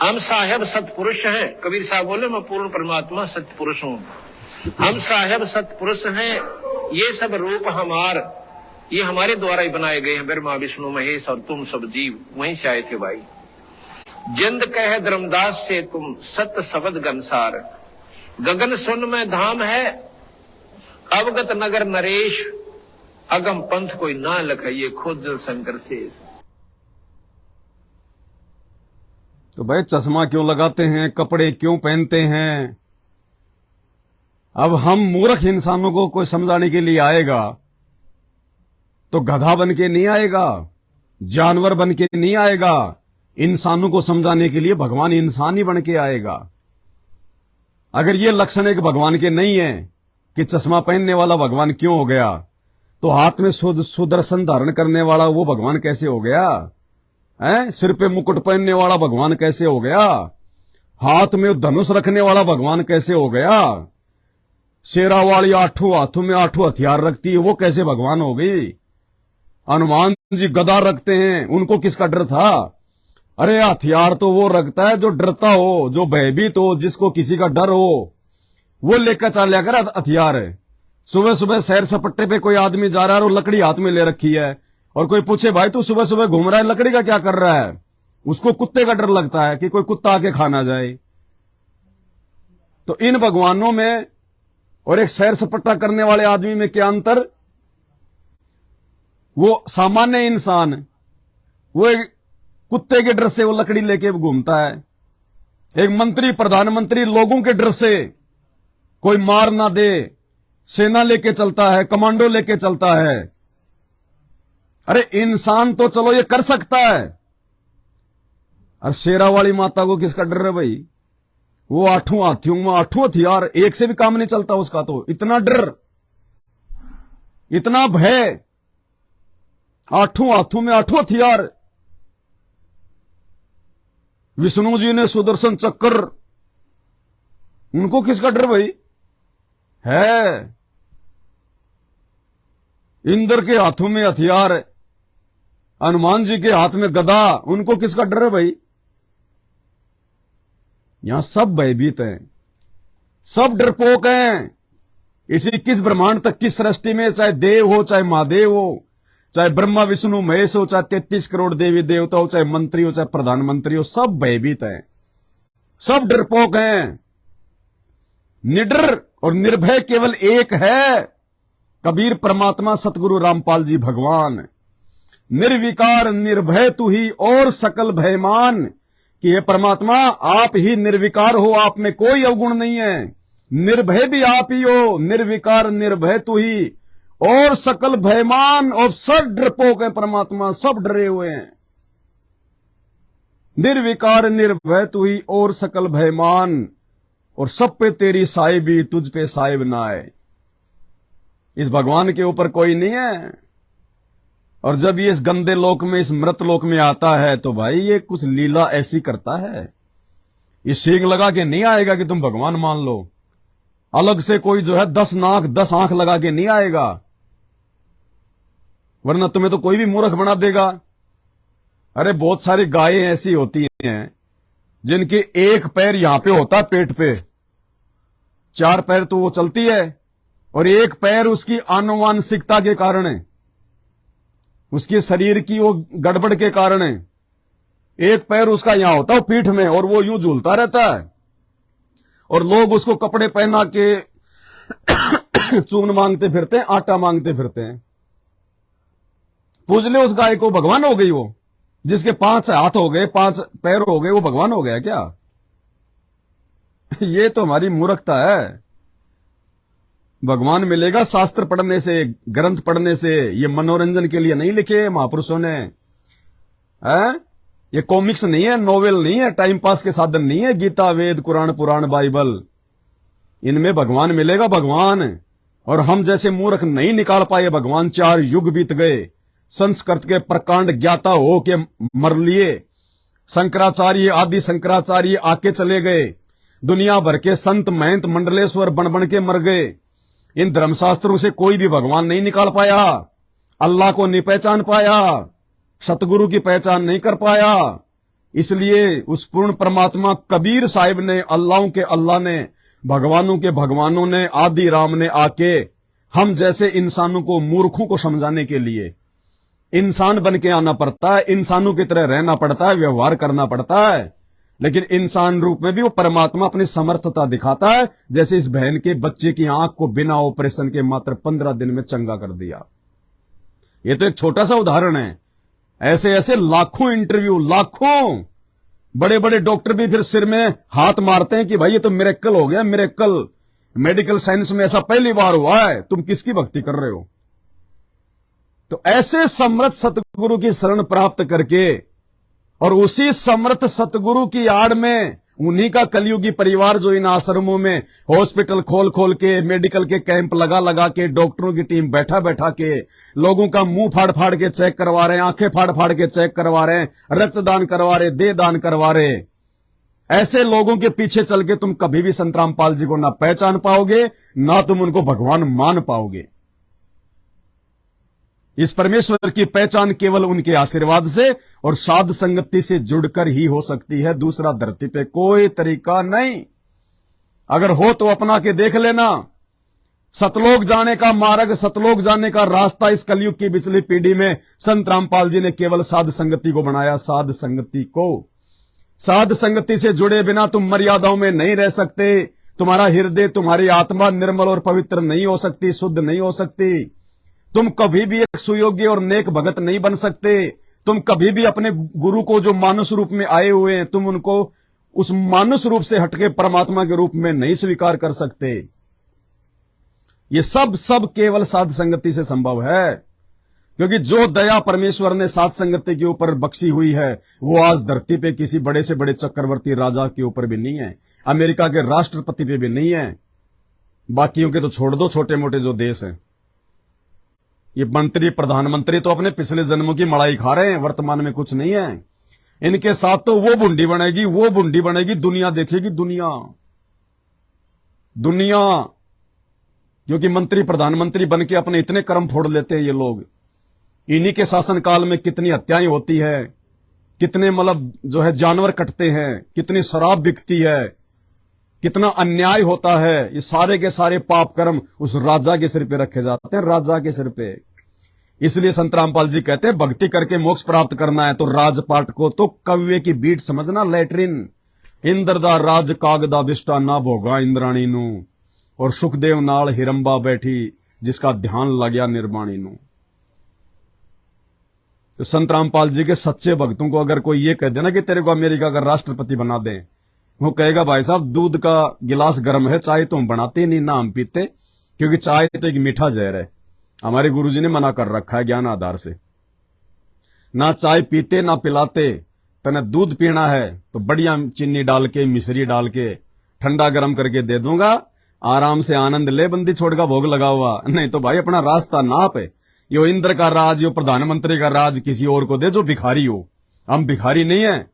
S5: हम साहेब सतपुरुष हैं। कबीर साहब बोले मैं पूर्ण परमात्मा सतपुरुष हूं, हम साहेब सतपुरुष हैं, ये सब रूप हमार, ये हमारे द्वारा ही बनाए गए हैं, ब्रह्मा विष्णु महेश और तुम सब जीव वहीं से आए थे भाई। जिंद कहे धर्मदास से तुम सत शब्द गनसार, गगन सुन में धाम है अवगत नगर नरेश, अगम पंथ कोई ना लखाइए खुद शंकर शेष।
S1: तो भाई चश्मा क्यों लगाते हैं, कपड़े क्यों पहनते हैं? अब हम मूर्ख इंसानों को कोई समझाने के लिए आएगा तो गधा बन के नहीं आएगा, जानवर बन के नहीं आएगा। इंसानों को समझाने के लिए भगवान इंसान ही बन के आएगा। अगर ये लक्षण एक भगवान के नहीं है कि चश्मा पहनने वाला भगवान क्यों हो गया, तो हाथ में सुदर्शन धारण करने वाला वो भगवान कैसे हो गया है? सिर पे मुकुट पहनने वाला भगवान कैसे हो गया? हाथ में धनुष रखने वाला भगवान कैसे हो गया? शेरा वाली 8 हाथों में 8 हथियार रखती है, वो कैसे भगवान हो गई? हनुमान जी गदा रखते हैं, उनको किसका डर था? अरे हथियार तो वो रखता है जो डरता हो, जो भयभीत हो, जिसको किसी का डर हो, वो लेकर चल लिया कर हथियार है। सुबह सुबह सैर सपट्टे पे कोई आदमी जा रहा है और लकड़ी हाथ में ले रखी है, और कोई पूछे भाई तू सुबह सुबह घूम रहा है लकड़ी का क्या कर रहा है, उसको कुत्ते का डर लगता है कि कोई कुत्ता आके खा ना जाए। तो इन भगवानों में और एक सैर सपट्टा करने वाले आदमी में क्या अंतर? वो सामान्य इंसान, वो एक कुत्ते के डर से वो लकड़ी लेके घूमता है। एक मंत्री प्रधानमंत्री लोगों के डर से कोई मार ना दे सेना लेके चलता है, कमांडो लेके चलता है। अरे इंसान तो चलो ये कर सकता है, और शेरा वाली माता को किसका डर है भाई? वो 8 हाथियों में 8 हथियार, एक से भी काम नहीं चलता उसका। तो इतना डर, इतना भय, 8 हाथों में 8 हथियार। विष्णु जी ने सुदर्शन चक्र, उनको किसका डर भाई है? इंद्र के हाथों में हथियार, हनुमान जी के हाथ में गदा, उनको किसका डर है भाई? यहां सब भयभीत हैं, सब डरपोक हैं। इसी 21 ब्रह्मांड तक की सृष्टि में चाहे देव हो, चाहे महादेव हो, चाहे ब्रह्मा विष्णु महेश हो, चाहे 33 करोड़ देवी देवता हो, चाहे मंत्री हो, चाहे प्रधानमंत्री हो, सब भयभीत हैं, सब डरपोक हैं। निडर और निर्भय केवल एक है, कबीर परमात्मा सतगुरु रामपाल जी भगवान। निर्विकार निर्भय तू ही और सकल भयमान, कि हे परमात्मा आप ही निर्विकार हो, आप में कोई अवगुण नहीं है। निर्भय भी आप ही हो, निर्विकार निर्भय तू ही और सकल भयमान। और सब डरपोक है परमात्मा, सब डरे हुए हैं। निर्विकार निर्भय तू ही और सकल भयमान, और सब पे तेरी साहिबी, तुझ पे साहिब ना आए। इस भगवान के ऊपर कोई नहीं है। और जब ये इस गंदे लोक में, इस मृत लोक में आता है, तो भाई ये कुछ लीला ऐसी करता है, ये सींग लगा के नहीं आएगा कि तुम भगवान मान लो। अलग से कोई जो है 10 नाक 10 आंख लगा के नहीं आएगा, वरना तुम्हें तो कोई भी मूर्ख बना देगा। अरे बहुत सारी गायें ऐसी होती हैं जिनके एक पैर यहां पे होता है पेट पे, 4 पैर तो वो चलती है, और एक पैर उसकी आनुवांशिकता के कारण है, उसके शरीर की वो गड़बड़ के कारण है। एक पैर उसका यहां होता है पीठ में, और वो यूं झूलता रहता है, और लोग उसको कपड़े पहना के चून मांगते फिरते हैं, आटा मांगते फिरते हैं। पूछ ले उस गाय को, भगवान हो गई वो? जिसके 5 हाथ हो गए, 5 पैर हो गए, वो भगवान हो गया क्या? ये तो हमारी मूर्खता है। भगवान मिलेगा शास्त्र पढ़ने से, ग्रंथ पढ़ने से। ये मनोरंजन के लिए नहीं लिखे महापुरुषों ने, है? ये कॉमिक्स नहीं है, नोवेल नहीं है, टाइम पास के साधन नहीं है। गीता, वेद, कुरान, पुराण, बाइबल, इनमें भगवान मिलेगा, भगवान। और हम जैसे मूर्ख नहीं निकाल पाए भगवान। 4 युग बीत गए, संस्कृत के प्रकांड ज्ञाता हो के मर लिए। शंकराचार्य, आदि शंकराचार्य आके चले गए। दुनिया भर के संत महंत मंडलेश्वर बन बन के मर गए। इन धर्मशास्त्रों से कोई भी भगवान नहीं निकाल पाया, अल्लाह को नहीं पहचान पाया, सतगुरु की पहचान नहीं कर पाया। इसलिए उस पूर्ण परमात्मा कबीर साहिब ने, अल्लाहों के अल्लाह ने, भगवानों के भगवानों ने, आदि राम ने आके हम जैसे इंसानों को, मूर्खों को समझाने के लिए इंसान बन के आना पड़ता है, इंसानों की तरह रहना पड़ता है, व्यवहार करना पड़ता है। लेकिन इंसान रूप में भी वो परमात्मा अपनी समर्थता दिखाता है। जैसे इस बहन के बच्चे की आंख को बिना ऑपरेशन के मात्र 15 दिन में चंगा कर दिया। ये तो एक छोटा सा उदाहरण है। ऐसे ऐसे लाखों इंटरव्यू, लाखों बड़े बड़े डॉक्टर भी फिर सिर में हाथ मारते हैं कि भाई ये तो मिरेकल हो गया, मिरेकल। मेडिकल साइंस में ऐसा पहली बार हुआ है, तुम किसकी भक्ति कर रहे हो? तो ऐसे समर्थ सतगुरु की शरण प्राप्त करके और उसी समर्थ सतगुरु की आड़ में उन्हीं का कलयुगी परिवार जो इन आश्रमों में हॉस्पिटल खोल खोल के, मेडिकल के कैंप लगा लगा के, डॉक्टरों की टीम बैठा बैठा के लोगों का मुंह फाड़ फाड़ के चेक करवा रहे हैं, आंखें फाड़ फाड़ के चेक करवा रहे हैं, रक्तदान करवा रहे, देह दान करवा रहे। ऐसे लोगों के पीछे चल के तुम कभी भी संत रामपाल जी को ना पहचान पाओगे, ना तुम उनको भगवान मान पाओगे। इस परमेश्वर की पहचान केवल उनके आशीर्वाद से और साध संगति से जुड़कर ही हो सकती है। दूसरा धरती पे कोई तरीका नहीं। अगर हो तो अपना के देख लेना। सतलोक जाने का मार्ग, सतलोक जाने का रास्ता इस कलयुग की पिछली पीढ़ी में संत रामपाल जी ने केवल साध संगति को बनाया। साध संगति को, साध संगति से जुड़े बिना तुम मर्यादाओं में नहीं रह सकते। तुम्हारा हृदय, तुम्हारी आत्मा निर्मल और पवित्र नहीं हो सकती, शुद्ध नहीं हो सकती। तुम कभी भी एक सुयोग्य और नेक भगत नहीं बन सकते। तुम कभी भी अपने गुरु को जो मानुष रूप में आए हुए हैं, तुम उनको उस मानुष रूप से हटके परमात्मा के रूप में नहीं स्वीकार कर सकते। ये सब केवल साध संगति से संभव है, क्योंकि जो दया परमेश्वर ने साध संगति के ऊपर बख्शी हुई है वो आज धरती पे किसी बड़े से बड़े चक्रवर्ती राजा के ऊपर भी नहीं है, अमेरिका के राष्ट्रपति पे भी नहीं है। बाकियों के तो छोड़ दो, छोटे मोटे जो देश हैं, ये मंत्री प्रधानमंत्री तो अपने पिछले जन्मों की मड़ाई खा रहे हैं, वर्तमान में कुछ नहीं है। इनके साथ तो वो बुंडी बनेगी, वो बुंडी बनेगी, दुनिया देखेगी, दुनिया दुनिया। क्योंकि मंत्री प्रधानमंत्री बन के अपने इतने कर्म फोड़ लेते हैं ये लोग। इन्हीं के शासनकाल में कितनी हत्याएं होती है, कितने मतलब जो है जानवर कटते हैं, कितनी शराब बिकती है, कितना अन्याय होता है। ये सारे के सारे पाप कर्म उस राजा के सिर पे रखे जाते हैं, राजा के सिर पे। इसलिए संत रामपाल जी कहते हैं भक्ति करके मोक्ष प्राप्त करना है तो राजपाट को तो कव्य की बीट समझना, लैट्रिन। इंद्रदा राज कागदा बिष्टा ना भोगा इंद्राणी नू, और सुखदेव नाल हिरंबा बैठी जिसका ध्यान लग गया निर्वाणी नू। तो संत रामपाल जी के सच्चे भक्तों को अगर कोई ये कह देना कि तेरे को अमेरिका का राष्ट्रपति बना दे, वो कहेगा भाई साहब दूध का गिलास गर्म है, चाय तो हम बनाते नहीं, ना हम पीते, क्योंकि चाय तो एक मीठा जहर है। हमारे गुरुजी ने मना कर रखा है ज्ञान आधार से, ना चाय पीते ना पिलाते। तने दूध पीना है तो बढ़िया चीनी डाल के, मिश्री डाल के, ठंडा गर्म करके दे दूंगा, आराम से आनंद ले, बंदी छोड़ का भोग लगा हुआ। नहीं तो भाई अपना रास्ता नाप है। यो इंद्र का राज, यो प्रधानमंत्री का राज किसी और को दे जो भिखारी हो। हम भिखारी नहीं है,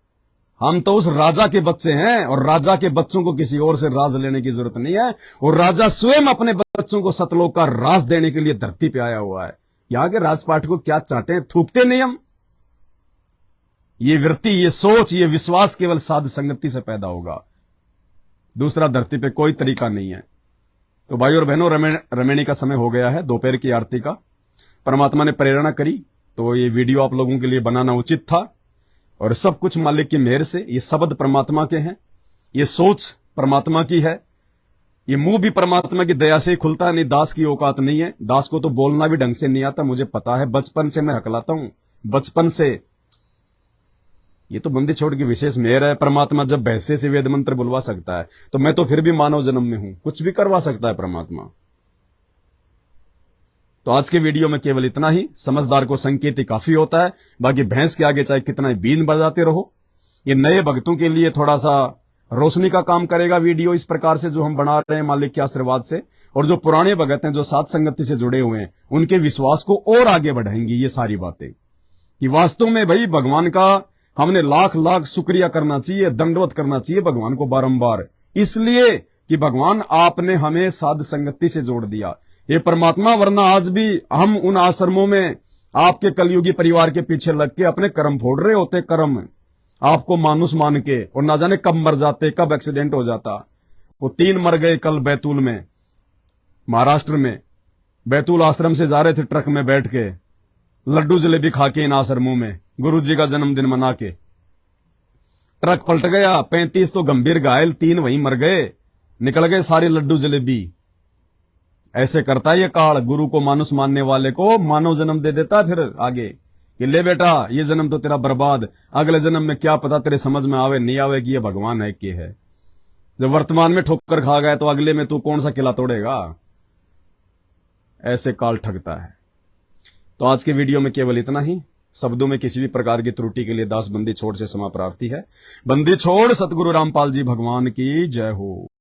S1: हम तो उस राजा के बच्चे हैं, और राजा के बच्चों को किसी और से राज लेने की जरूरत नहीं है। और राजा स्वयं अपने बच्चों को सतलोक का राज देने के लिए धरती पे आया हुआ है। यहां के राजपाट को क्या चाटे, थूकते नहीं हम। ये वृत्ति, ये सोच, ये विश्वास केवल साध संगति से पैदा होगा। दूसरा धरती पे कोई तरीका नहीं है। तो भाई और बहनों, रमेणी का समय हो गया है, दोपहर की आरती का। परमात्मा ने प्रेरणा करी तो ये वीडियो आप लोगों के लिए बनाना उचित था, और सब कुछ मालिक की मेहर से। ये शब्द परमात्मा के हैं, ये सोच परमात्मा की है, ये मुंह भी परमात्मा की दया से ही खुलता है, नहीं दास की औकात नहीं है। दास को तो बोलना भी ढंग से नहीं आता, मुझे पता है, बचपन से मैं हकलाता हूं, बचपन से। ये तो बंदी छोड़ की विशेष मेहर है। परमात्मा जब भैंसे से वेद मंत्र बुलवा सकता है तो मैं तो फिर भी मानव जन्म में हूं, कुछ भी करवा सकता है परमात्मा। तो आज के वीडियो में केवल इतना ही। समझदार को संकेत ही काफी होता है, बाकी भैंस के आगे चाहे कितना ही बीन बजाते रहो। ये नए भक्तों के लिए थोड़ा सा रोशनी का काम करेगा वीडियो इस प्रकार से जो हम बना रहे हैं मालिक के आशीर्वाद से। और जो पुराने भगत हैं, जो साध संगति से जुड़े हुए हैं, उनके विश्वास को और आगे बढ़ाएंगी ये सारी बातें, कि वास्तव में भाई भगवान का हमने लाख लाख शुक्रिया करना चाहिए, दंडवत करना चाहिए भगवान को बारंबार, इसलिए कि भगवान आपने हमें साध संगति से जोड़ दिया। ये परमात्मा, वरना आज भी हम उन आश्रमों में आपके कलयुगी परिवार के पीछे लग के अपने कर्म फोड़ रहे होते, कर्म आपको मानुष मान के, और ना जाने कब मर जाते, कब एक्सीडेंट हो जाता। वो 3 मर गए कल बैतूल में, महाराष्ट्र में। बैतूल आश्रम से जा रहे थे ट्रक में बैठ के, लड्डू जलेबी खा के इन आश्रमों में, गुरुजी का जन्मदिन मना के। ट्रक पलट गया, 35 तो गंभीर घायल, 3 वहीं मर गए, निकल गए सारे लड्डू जलेबी। ऐसे करता है ये काल, गुरु को मानुष मानने वाले को मानव जन्म दे देता है। फिर आगे कि ले बेटा ये जन्म तो तेरा बर्बाद, अगले जन्म में क्या पता तेरे समझ में आवे नहीं आवे कि ये भगवान है कि है। जब वर्तमान में ठोकर खा गया तो अगले में तू कौन सा किला तोड़ेगा। ऐसे काल ठगता है। तो आज के वीडियो में केवल इतना ही। शब्दों में किसी भी प्रकार की त्रुटि के लिए दास बंदी छोड़ से क्षमा प्रार्थी है। बंदी छोड़ सतगुरु रामपाल जी भगवान की जय हो।